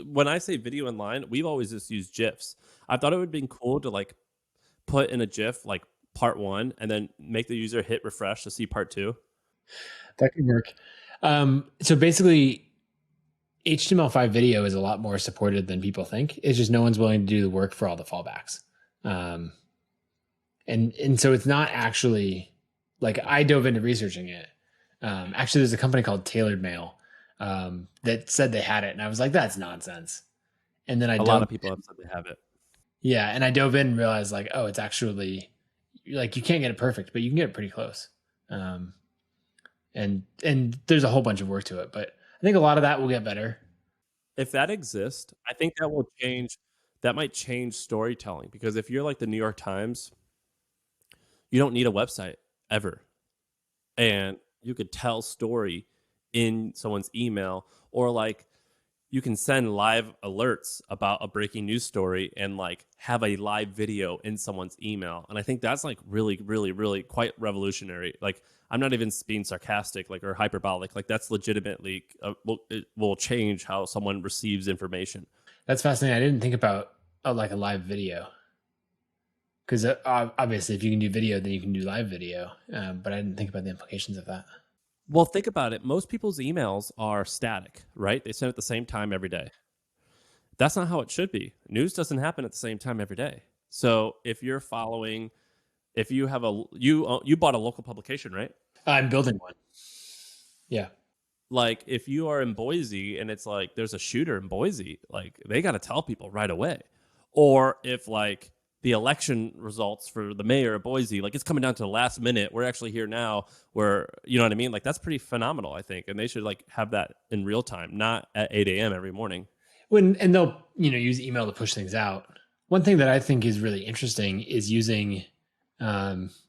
when I say video inline, we've always just used GIFs. I thought it would be cool to like put in a GIF like part 1 and then make the user hit refresh to see part 2. That could work. So basically, HTML5 video is a lot more supported than people think. It's just no one's willing to do the work for all the fallbacks. And so it's not actually, like, I dove into researching it. Actually, there's a company called Tailored Mail that said they had it, and I was like, that's nonsense. And then a lot of people have said they have it. Yeah, and I dove in and realized, like, oh, it's actually, like, you can't get it perfect, but you can get it pretty close. And there's a whole bunch of work to it, but I think a lot of that will get better. If that exists, I think that will change. That might change storytelling, because if you're like the New York Times, you don't need a website ever, and you could tell story in someone's email, or like you can send live alerts about a breaking news story and like have a live video in someone's email. And I think that's like really, really, really quite revolutionary. Like, I'm not even being sarcastic, like, or hyperbolic. Like, that's legitimately it will change how someone receives information. That's fascinating. I didn't think about like a live video, because obviously if you can do video, then you can do live video. But I didn't think about the implications of that. Well, think about it. Most people's emails are static, right? They send at the same time every day. That's not how it should be. News doesn't happen at the same time every day. So if you're following, if you have you bought a local publication, right? I'm building one. Yeah. Like, if you are in Boise and it's like there's a shooter in Boise, like, they got to tell people right away. Or if like the election results for the mayor of Boise, like, it's coming down to the last minute, we're actually here now, where, you know what I mean? Like, that's pretty phenomenal, I think. And they should like have that in real time, not at 8 a.m. every morning. And they'll, use email to push things out. One thing that I think is really interesting is using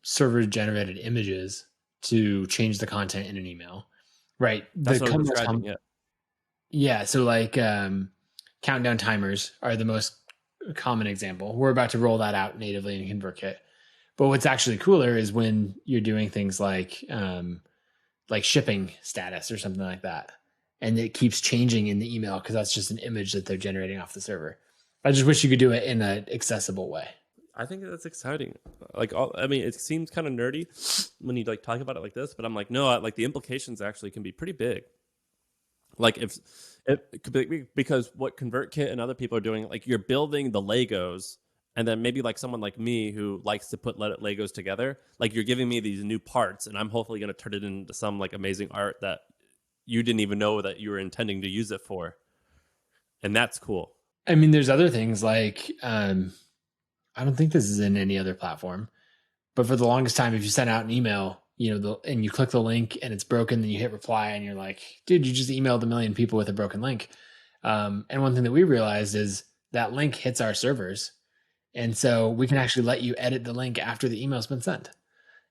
server generated images to change the content in an email. Right. That's what I'm describing, yeah. Yeah. So like countdown timers are the most common example. We're about to roll that out natively in ConvertKit. But what's actually cooler is when you're doing things like shipping status or something like that, and it keeps changing in the email because that's just an image that they're generating off the server. I just wish you could do it in an accessible way. I think that's exciting. Like, I mean, it seems kind of nerdy when you like talk about it like this, but I'm like, no, like the implications actually can be pretty big. Like, if it could be, because what ConvertKit and other people are doing, like, you're building the Legos And then maybe like someone like me who likes to put Legos together, like you're giving me these new parts and I'm hopefully going to turn it into some like amazing art that you didn't even know that you were intending to use it for. And that's cool. I mean, there's other things like, I don't think this is in any other platform, but for the longest time, if you send out an email, and you click the link and it's broken, then you hit reply and you're like, dude, you just emailed a million people with a broken link. And one thing that we realized is that link hits our servers. And so we can actually let you edit the link after the email's been sent.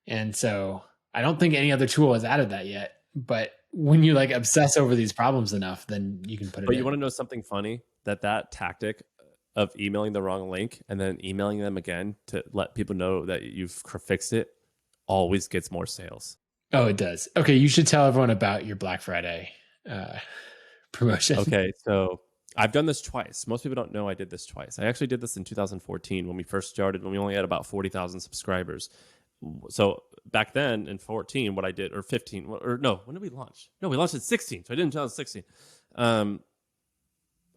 And so I don't think any other tool has added that yet, but when you like obsess over these problems enough, then you can put it But in. you want to know something funny? That tactic of emailing the wrong link and then emailing them again to let people know that you've fixed it always gets more sales. Oh, it does. Okay, you should tell everyone about your Black Friday promotion. Okay, so I've done this twice. Most people don't know I did this twice. I actually did this in 2014 when we first started, when we only had about 40,000 subscribers. So back then in 14, what I did, or 15, or no, when did we launch? No, we launched in 16. So I did in 2016.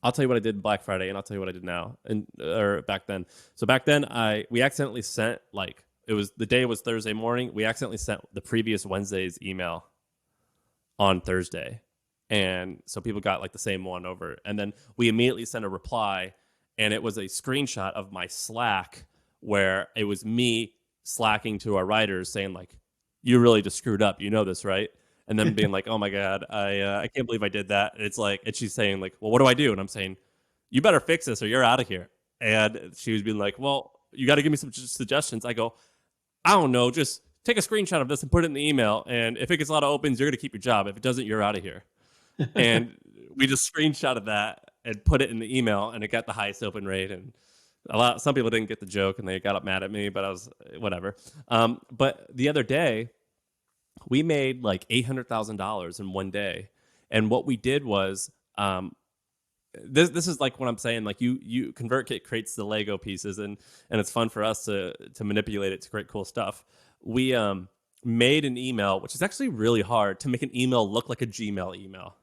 I'll tell you what I did Black Friday, and I'll tell you what I did now, or back then. So back then, we accidentally sent the day was Thursday morning. We accidentally sent the previous Wednesday's email on Thursday, and so people got like the same one over. And then we immediately sent a reply, and it was a screenshot of my Slack where it was me slacking to our writers saying like, "You really just screwed up. You know this, right?" And then being like, "Oh my god, I can't believe I did that." And it's like, and she's saying like, "Well, what do I do?" And I'm saying, "You better fix this or you're out of here." And she was being like, "Well, you got to give me some suggestions." I go, "I don't know, just take a screenshot of this and put it in the email. And if it gets a lot of opens, you're gonna keep your job. If it doesn't, you're out of here." And we just screenshotted that and put it in the email, and it got the highest open rate. And some people didn't get the joke and they got up mad at me, but I was whatever. But the other day, we made like $800,000 in one day. And what we did was, this is like what I'm saying, like you ConvertKit creates the Lego pieces, and it's fun for us to manipulate it to create cool stuff. We made an email, which is actually really hard to make an email look like a Gmail email.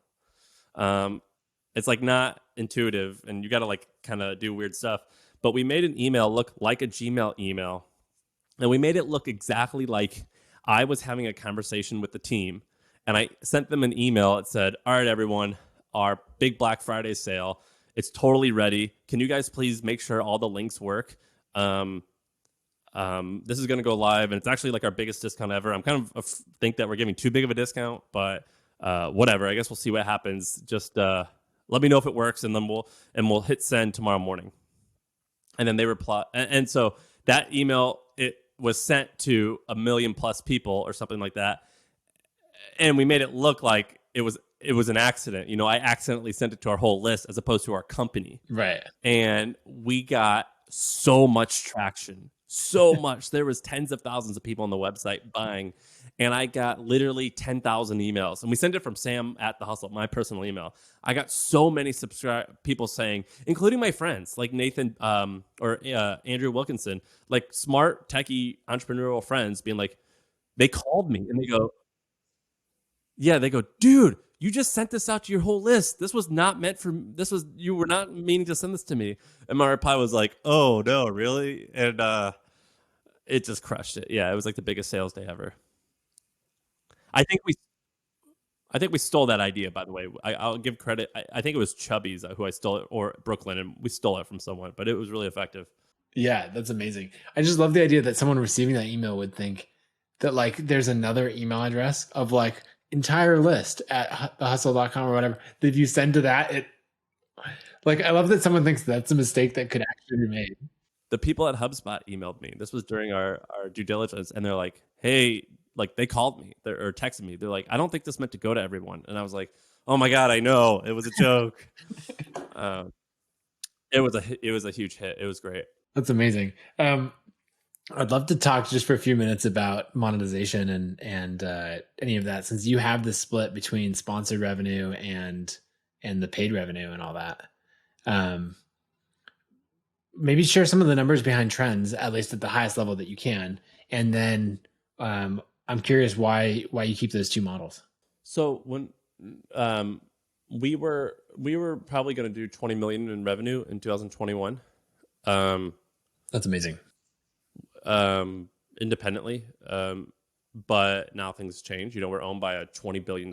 It's like not intuitive, and you got to like kind of do weird stuff. But we made an email look like a Gmail email, and we made it look exactly like I was having a conversation with the team, and I sent them an email. It said, "All right, everyone, our big Black Friday sale, it's totally ready. Can you guys please make sure all the links work? This is going to go live, and it's actually like our biggest discount ever. I'm kind of think that we're giving too big of a discount, but whatever. I guess we'll see what happens. Just let me know if it works, and then we'll hit send tomorrow morning." And then they reply, and so that email, it was sent to 1 million plus people or something like that, and we made it look like it was an accident. I accidentally sent it to our whole list as opposed to our company. Right. And we got so much traction, so much. There was tens of thousands of people on the website buying, and I got literally 10,000 emails. And we sent it from Sam at The Hustle, my personal email. I got so many people saying, including my friends like Nathan or Andrew Wilkinson, like smart techie entrepreneurial friends, being like, they called me and they go, "Dude, you just sent this out to your whole list. This was not meant for you were not meaning to send this to me." And my reply was like, "Oh no, really?" And it just crushed it. Yeah, it was like the biggest sales day ever. I think we stole that idea, by the way. I'll give credit. I think it was Chubby's who I stole it, or Brooklyn, and we stole it from someone, but it was really effective. Yeah, that's amazing. I just love the idea that someone receiving that email would think that like there's another email address of like entire list at thehustle.com or whatever. That if you send to that, it like I love that someone thinks that's a mistake that could actually be made. The people at HubSpot emailed me. This was during our due diligence, and they're like, "Hey," like they called me or texted me. They're like, "I don't think this meant to go to everyone." And I was like, "Oh my god, I know, it was a joke." It was a huge hit. It was great. That's amazing. I'd love to talk just for a few minutes about monetization and any of that, since you have this split between sponsored revenue and the paid revenue and all that. Maybe share some of the numbers behind trends, at least at the highest level that you can, and then I'm curious why you keep those two models. So when we were probably going to do 20 million in revenue in 2021. That's amazing. Independently. But now things change. We're owned by a $20 billion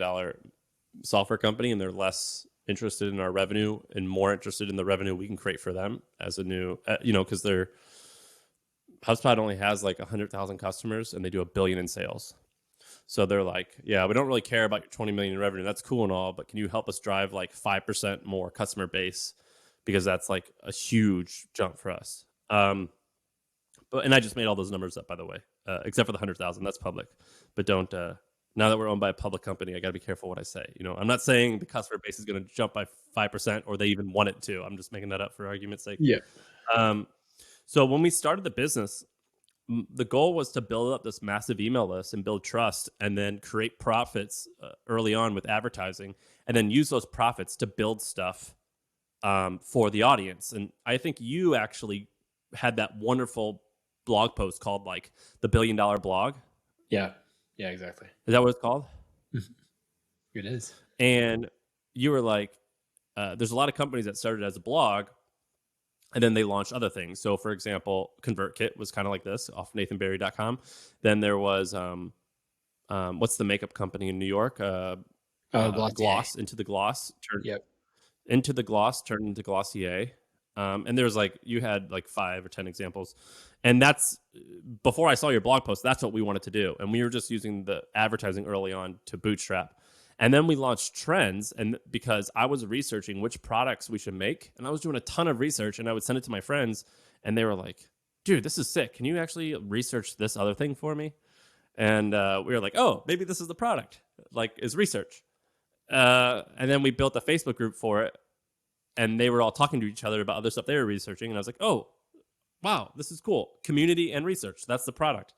software company, and they're less interested in our revenue and more interested in the revenue we can create for them as a new, because HubSpot only has like 100,000 customers and they do $1 billion in sales. So they're like, yeah, we don't really care about your 20 million in revenue. That's cool and all, but can you help us drive like 5% more customer base? Because that's like a huge jump for us. And I just made all those numbers up, by the way, except for the 100,000. That's public. But don't. Now that we're owned by a public company, I got to be careful what I say. I'm not saying the customer base is going to jump by 5% or they even want it to. I'm just making that up for argument's sake. Yeah. So when we started the business, the goal was to build up this massive email list and build trust, and then create profits early on with advertising, and then use those profits to build stuff for the audience. And I think you actually had that wonderful blog post called like the $1 billion blog. Yeah, exactly. Is that what it's called? It is. And you were like, there's a lot of companies that started as a blog and then they launched other things. So for example, ConvertKit was kind of like this off nathanbarry.com. Then there was what's the makeup company in New York? Gloss, Into the Gloss turned into Glossier. And there's like, you had like 5 or 10 examples. And that's before I saw your blog post, that's what we wanted to do. And we were just using the advertising early on to bootstrap. And then we launched Trends, and because I was researching which products we should make, and I was doing a ton of research, and I would send it to my friends, and they were like, dude, this is sick. Can you actually research this other thing for me? And we were like, oh, maybe this is the product, like is research. And then we built a Facebook group for it, and they were all talking to each other about other stuff they were researching. And I was like, oh, wow, this is cool. Community and research. That's the product.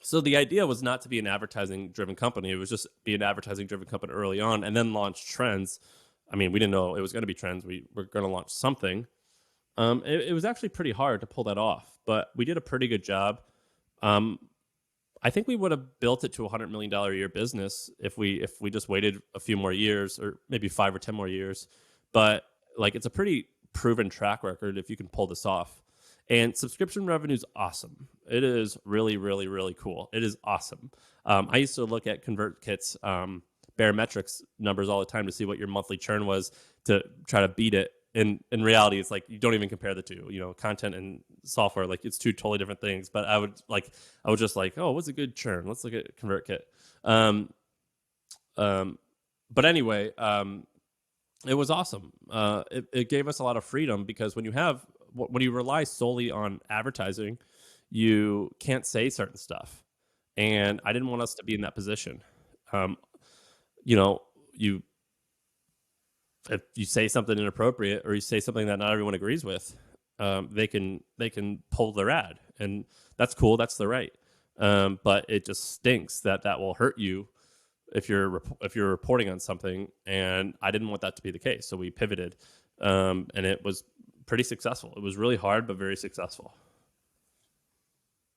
So the idea was not to be an advertising-driven company. It was just be an advertising-driven company early on, and then launch Trends. I mean, we didn't know it was going to be Trends. We were going to launch something. It was actually pretty hard to pull that off, but we did a pretty good job. I think we would have built it to $100 million a year business if we just waited a few more years, or maybe 5 or 10 more years. But like, it's a pretty proven track record if you can pull this off. And subscription revenue is awesome. It is really, really, really cool. It is awesome. I used to look at ConvertKit's barometrics numbers all the time to see what your monthly churn was to try to beat it. In reality, it's like you don't even compare the two. Content and software, like it's two totally different things. But I would just like, oh, what's a good churn? Let's look at ConvertKit. But anyway, it was awesome. It gave us a lot of freedom, because when you rely solely on advertising, you can't say certain stuff. And I didn't want us to be in that position. If you say something inappropriate, or you say something that not everyone agrees with, they can pull their ad, and that's cool. That's the right. But it just stinks that will hurt you if you're reporting on something. And I didn't want that to be the case. So we pivoted, and it was pretty successful. It was really hard, but very successful.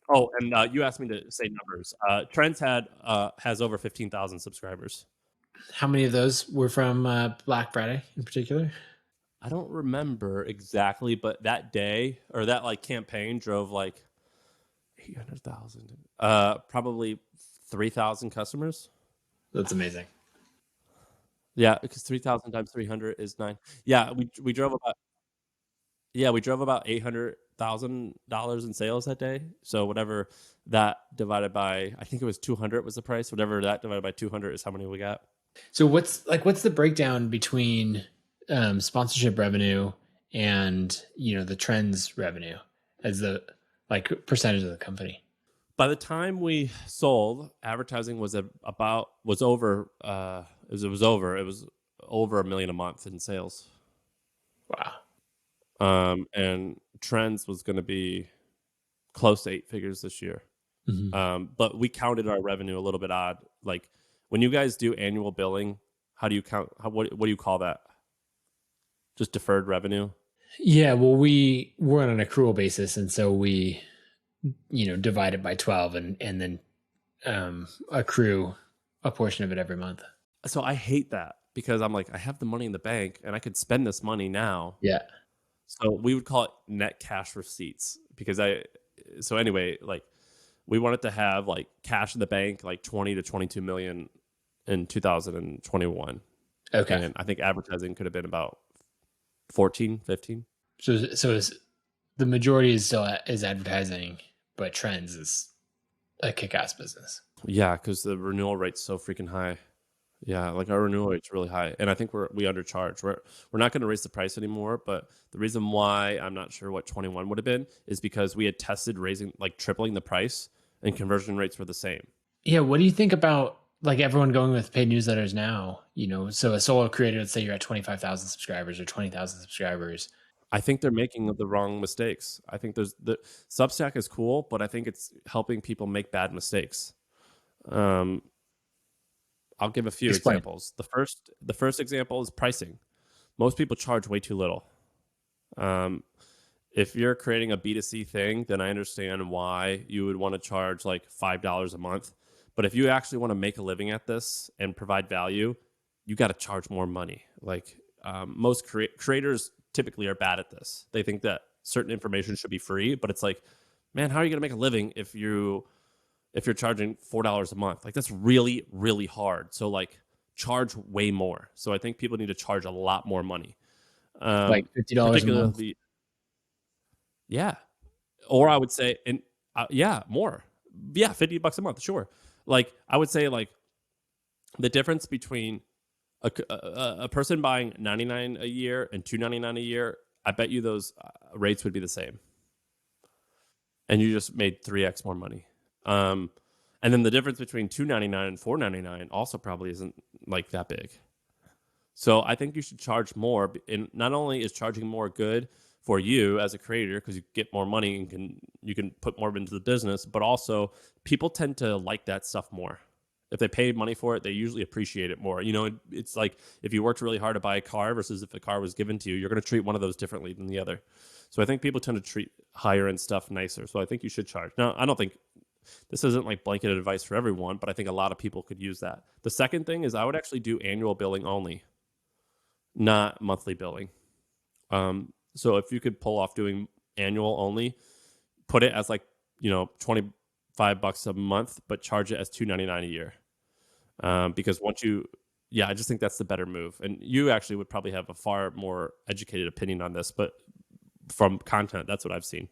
Oh, and you asked me to say numbers. Trends has over 15,000 subscribers. How many of those were from Black Friday in particular? I don't remember exactly, but that day, or that like campaign, drove like 800,000, probably 3,000 customers. That's amazing. Yeah, because 3,000 times 300 is 9. Yeah, we drove about $800,000 in sales that day. So whatever that divided by, I think it was 200 was the price. Whatever that divided by 200 is how many we got. So what's the breakdown between sponsorship revenue and the Trends revenue as the percentage of the company? By the time we sold, advertising was over. It was over $1 million a month in sales. Wow. And Trends was going to be close to 8 figures this year. Mm-hmm. But we counted our revenue a little bit odd. Like, when you guys do annual billing, how do you count? What do you call that? Just deferred revenue? Yeah, well, we're on an accrual basis, and so we, divide it by 12 and then accrue a portion of it every month. So I hate that, because I'm like, I have the money in the bank and I could spend this money now. Yeah. So we would call it net cash receipts because anyway, like we wanted to have like cash in the bank, like 20 to 22 million in 2021. Okay. And I think advertising could have been about 14, 15. So the majority is still is advertising, but trends is a kick-ass business. Yeah, because the renewal rate's so freaking high. Yeah, like our renewal rate's really high, and I think we undercharge. We're not going to raise the price anymore, but the reason why I'm not sure what 21 would have been is because we had tested raising like tripling the price, and conversion rates were the same. Yeah, what do you think about like everyone going with paid newsletters now? So a solo creator, let's say you're at 25,000 subscribers or 20,000 subscribers. I think they're making the wrong mistakes. I think the Substack is cool, but I think it's helping people make bad mistakes. I'll give a few examples. The first example is pricing. Most people charge way too little. If you're creating a B2C thing, then I understand why you would want to charge like $5 a month. But if you actually want to make a living at this and provide value, you got to charge more money. Like most creators typically are bad at this. They think that certain information should be free, but it's like, man, how are you going to make a living if you're charging $4 a month? Like that's really, really hard. So like charge way more. So I think people need to charge a lot more money. Like $50 a month. Yeah. Or I would say, and yeah, more. Yeah, $50 a month, sure. Like I would say like the difference between a person buying $99 a year and $299 a year, I bet you those rates would be the same. And you just made 3x more money. And then the difference between $299 and $499 also probably isn't like that big. So I think you should charge more. And not only is charging more good for you as a creator because you get more money and you can put more into the business, but also people tend to like that stuff more. If they pay money for it, they usually appreciate it more. It's like if you worked really hard to buy a car versus if a car was given to you, you're going to treat one of those differently than the other. So I think people tend to treat higher end stuff nicer. So I think you should charge. Now, I don't think this isn't like blanket advice for everyone, but I think a lot of people could use that. The second thing is I would actually do annual billing only, not monthly billing. So if you could pull off doing annual only, put it as like, $25 a month, but charge it as $299 a year. Because I just think that's the better move. And you actually would probably have a far more educated opinion on this, but from content, that's what I've seen.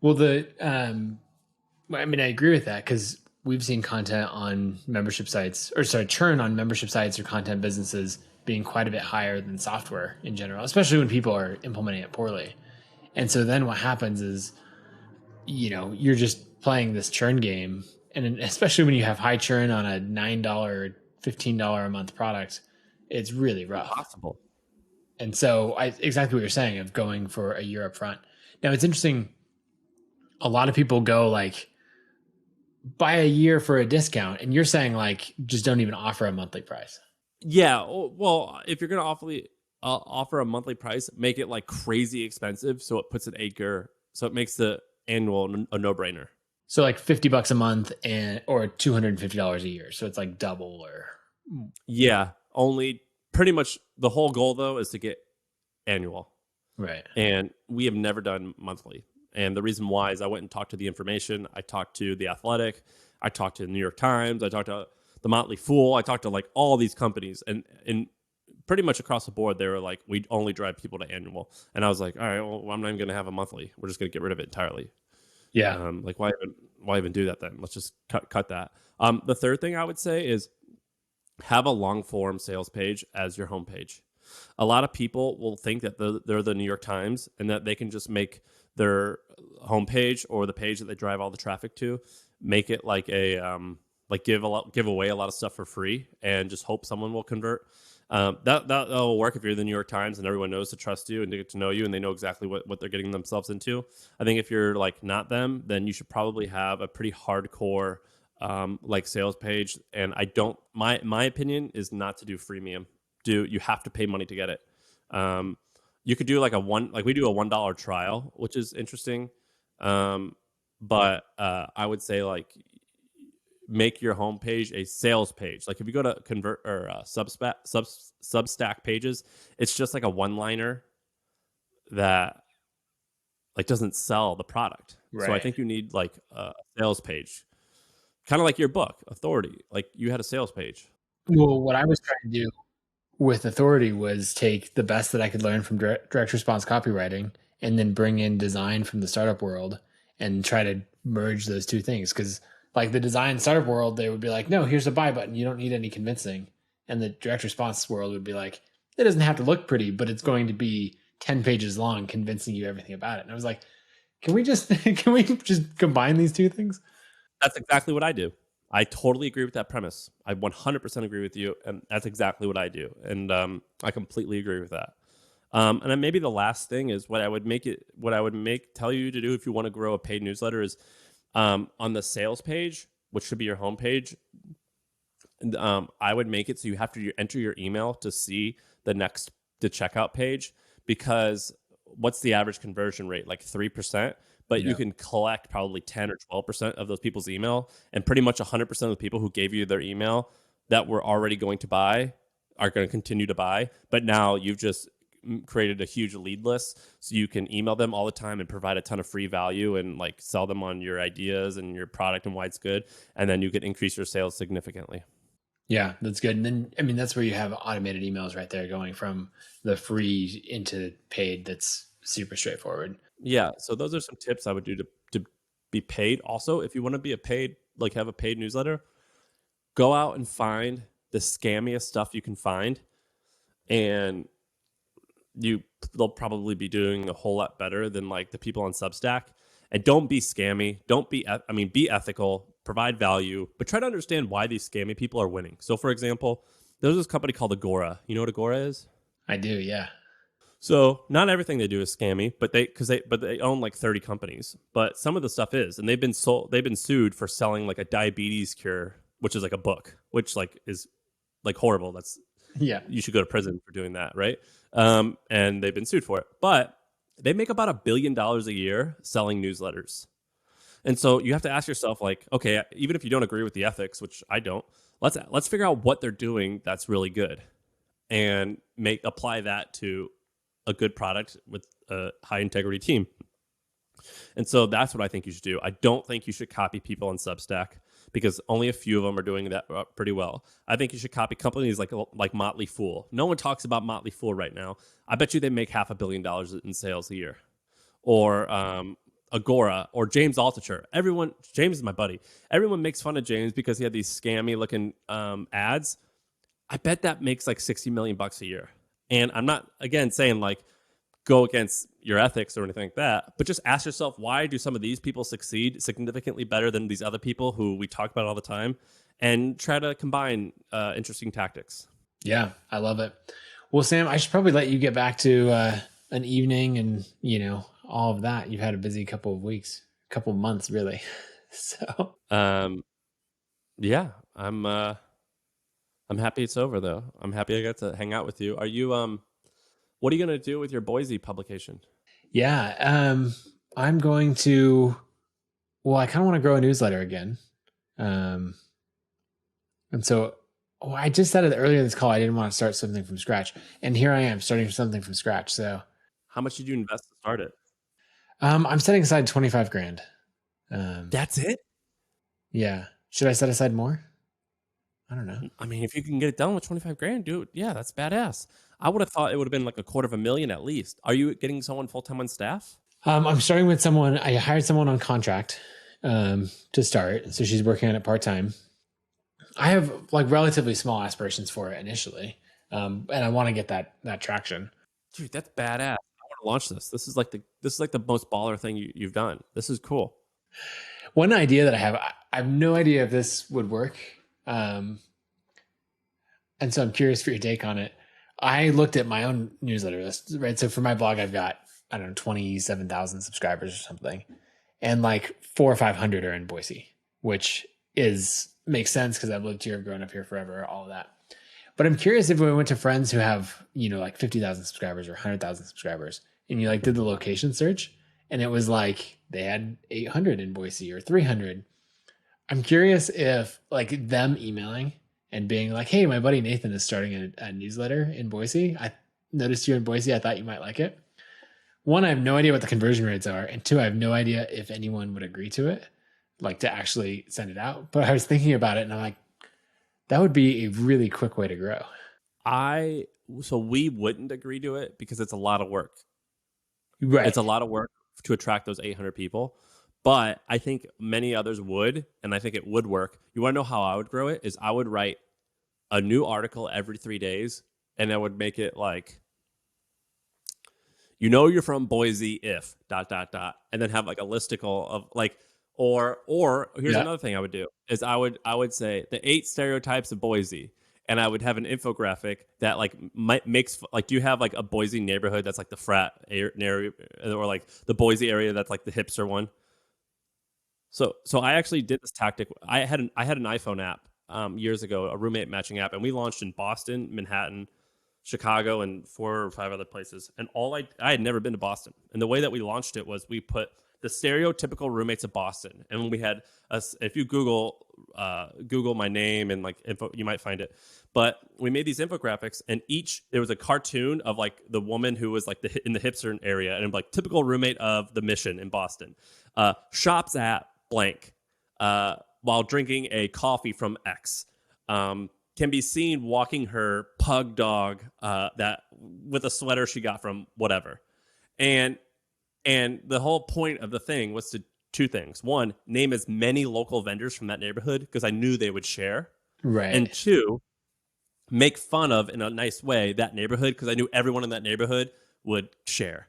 Well, I agree with that because we've seen content on membership sites, churn on membership sites or content businesses being quite a bit higher than software in general, especially when people are implementing it poorly. And so then what happens is, you're just playing this churn game. And especially when you have high churn on a $9, $15 a month product, it's really rough. Impossible. And so exactly what you're saying of going for a year up front. Now it's interesting. A lot of people go like buy a year for a discount. And you're saying like, just don't even offer a monthly price. Yeah. Well, if you're going to offer a monthly price, make it like crazy expensive. So it puts an acre. So it makes the annual a no-brainer. So like $50 a month or $250 a year. So it's like double or. Yeah. Only pretty much the whole goal though is to get annual. Right. And we have never done monthly. And the reason why is I went and talked to The Information. I talked to The Athletic. I talked to the New York Times. I talked to The Motley Fool. I talked to like all these companies and pretty much across the board, they were like, we only drive people to annual. And I was like, all right, well, I'm not even going to have a monthly. We're just going to get rid of it entirely. Yeah. Like why even do that then? Let's just cut that. The third thing I would say is have a long form sales page as your homepage. A lot of people will think that they're the New York Times and that they can just make their homepage or the page that they drive all the traffic to, make it like a give away a lot of stuff for free and just hope someone will convert. That'll work if you're the New York Times and everyone knows to trust you and to get to know you and they know exactly what they're getting themselves into. I think if you're like not them, then you should probably have a pretty hardcore like sales page. And my opinion is not to do freemium. You have to pay money to get it. You could do like we do a $1 trial, which is interesting. But I would say like make your homepage a sales page. Like if you go to Convert or Substack pages, it's just like a one-liner that like doesn't sell the product. So I Right. think you need like a sales page, kind of like your book, Authority. Like you had a sales page. Well, what I was trying to do with Authority was take the best that I could learn from direct response copywriting and then bring in design from the startup world and try to merge those two things. Because like the design startup world, they would be like, no, here's a buy button. You don't need any convincing. And the direct response world would be like, it doesn't have to look pretty, but it's going to be 10 pages long convincing you everything about it. And I was like, can we just combine these two things? That's exactly what I do. I totally agree with that premise. I 100% agree with you, and that's exactly what I do. And I completely agree with that. And then maybe the last thing is what I would tell you to do if you want to grow a paid newsletter is on the sales page, which should be your homepage. I would make it so you have to enter your email to see the checkout page, because what's the average conversion rate? Like 3%, but you can collect probably 10 or 12% of those people's email, and pretty much 100% of the people who gave you their email that were already going to buy are going to continue to buy. But now you've just created a huge lead list, so you can email them all the time and provide a ton of free value and like sell them on your ideas and your product and why it's good. And then you can increase your sales significantly. Yeah, that's good. And then, I mean, that's where you have automated emails right there going from the free into paid. That's super straightforward. Yeah. So those are some tips I would do to be paid. Also, if you want to be have a paid newsletter, go out and find the scammiest stuff you can find. And they'll probably be doing a whole lot better than like the people on Substack. And don't be scammy. Be ethical, provide value, but try to understand why these scammy people are winning. So for example, there's this company called Agora. You know what Agora is? I do. Yeah. So not everything they do is scammy, but they own like 30 companies. But some of the stuff is, and they've been sued for selling like a diabetes cure, which is like a book, which like is like horrible. That's you should go to prison for doing that, right? And they've been sued for it. But they make about $1 billion a year selling newsletters. And so you have to ask yourself, like, okay, even if you don't agree with the ethics, which I don't, let's figure out what they're doing that's really good, and apply that to a good product with a high integrity team. And so that's what I think you should do. I don't think you should copy people on Substack, because only a few of them are doing that pretty well. I think you should copy companies like Motley Fool. No one talks about Motley Fool right now. I bet you they make $500 million in sales a year. Or Agora, or James Altucher. James is my buddy. Everyone makes fun of James because he had these scammy looking ads. I bet that makes like $60 million a year. And I'm not, again, saying like go against your ethics or anything like that, but just ask yourself, why do some of these people succeed significantly better than these other people who we talk about all the time, and try to combine interesting tactics. Yeah, I love it. Well, Sam, I should probably let you get back to an evening and, all of that. You've had a busy couple of weeks, couple of months, really. So, yeah, I'm happy it's over though. I'm happy I got to hang out with you. Are you, what are you going to do with your Boise publication? Yeah, I'm going to, I kind of want to grow a newsletter again. And so I just said it earlier in this call, I didn't want to start something from scratch. And here I am starting something from scratch. So how much did you invest to start it? I'm setting aside 25 grand. That's it? Yeah. Should I set aside more? I don't know. I mean, if you can get it done with 25 grand, dude, yeah, that's badass. I would have thought it would have been like $250,000 at least. Are you getting someone full-time on staff? I'm starting with someone. I hired someone on contract to start. So she's working on it part-time. I have like relatively small aspirations for it initially. And I want to get that traction. Dude, that's badass. I want to launch this. This is like the most baller thing you've done. This is cool. One idea that I have no idea if this would work. And so I'm curious for your take on it. I looked at my own newsletter list, right? So for my blog, I've got, 27,000 subscribers or something. And like 400 or 500 are in Boise, which makes sense because I've lived here, grown up here forever, all of that. But I'm curious if we went to friends who have, like 50,000 subscribers or 100,000 subscribers, and you like did the location search, and it was like they had 800 in Boise or 300. I'm curious if like them emailing and being like, hey, my buddy Nathan is starting a newsletter in Boise. I noticed you're in Boise. I thought you might like it. one, I have no idea what the conversion rates are, and two, I have no idea if anyone would agree to it, like to actually send it out. But I was thinking about it, and I'm like, that would be a really quick way to grow. So we wouldn't agree to it because it's a lot of work. Right. It's a lot of work to attract those 800 people. But I think many others would, and I think it would work. You want to know how I would grow it? Is I would write a new article every 3 days, and I would make it like, you're from Boise if ... and then have like a listicle of like, or here's another thing I would do is I would say the 8 stereotypes of Boise, and I would have an infographic that like makes like, do you have like a Boise neighborhood that's like the frat area, or like the Boise area that's like the hipster one? So I actually did this tactic. I had an iPhone app years ago, a roommate matching app, and we launched in Boston, Manhattan, Chicago, and 4 or 5 other places. And I had never been to Boston. And the way that we launched it was we put the stereotypical roommates of Boston, and we had us. If you Google my name and like info, you might find it. But we made these infographics, and there was a cartoon of like the woman who was like in the hipster area, and like typical roommate of the Mission in Boston, shops at blank while drinking a coffee from X. Can be seen walking her pug dog that with a sweater she got from whatever. And the whole point of the thing was to 2 things. 1, name as many local vendors from that neighborhood because I knew they would share. Right. And 2, make fun of, in a nice way, that neighborhood because I knew everyone in that neighborhood would share.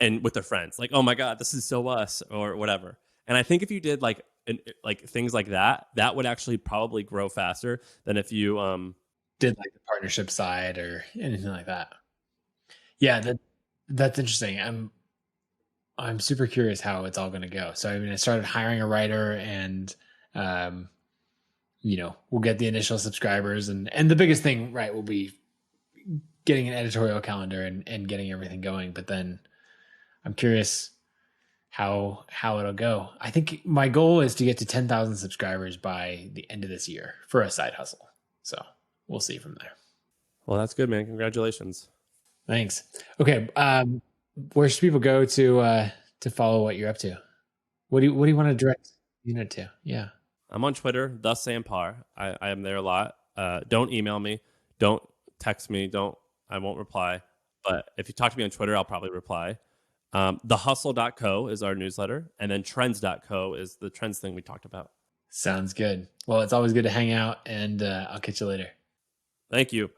And with their friends. Like, oh my God, this is so us, or whatever. And I think if you did like things like that, that would actually probably grow faster than if you did like the partnership side or anything like that. Yeah, that's interesting. I'm super curious how it's all going to go. So I mean, I started hiring a writer, and we'll get the initial subscribers, and the biggest thing, right, will be getting an editorial calendar and getting everything going. But then I'm curious how it'll go. I think my goal is to get to 10,000 subscribers by the end of this year for a side hustle. So we'll see from there. Well, that's good, man. Congratulations. Thanks. Okay. Where should people go to follow what you're up to? What do you want to direct unit to? Yeah. I'm on Twitter, Parr. I am there a lot. Don't email me. Don't text me. I won't reply. But if you talk to me on Twitter, I'll probably reply. Thehustle.co is our newsletter. And then trends.co is the trends thing we talked about. Sounds good. Well, it's always good to hang out, and I'll catch you later. Thank you.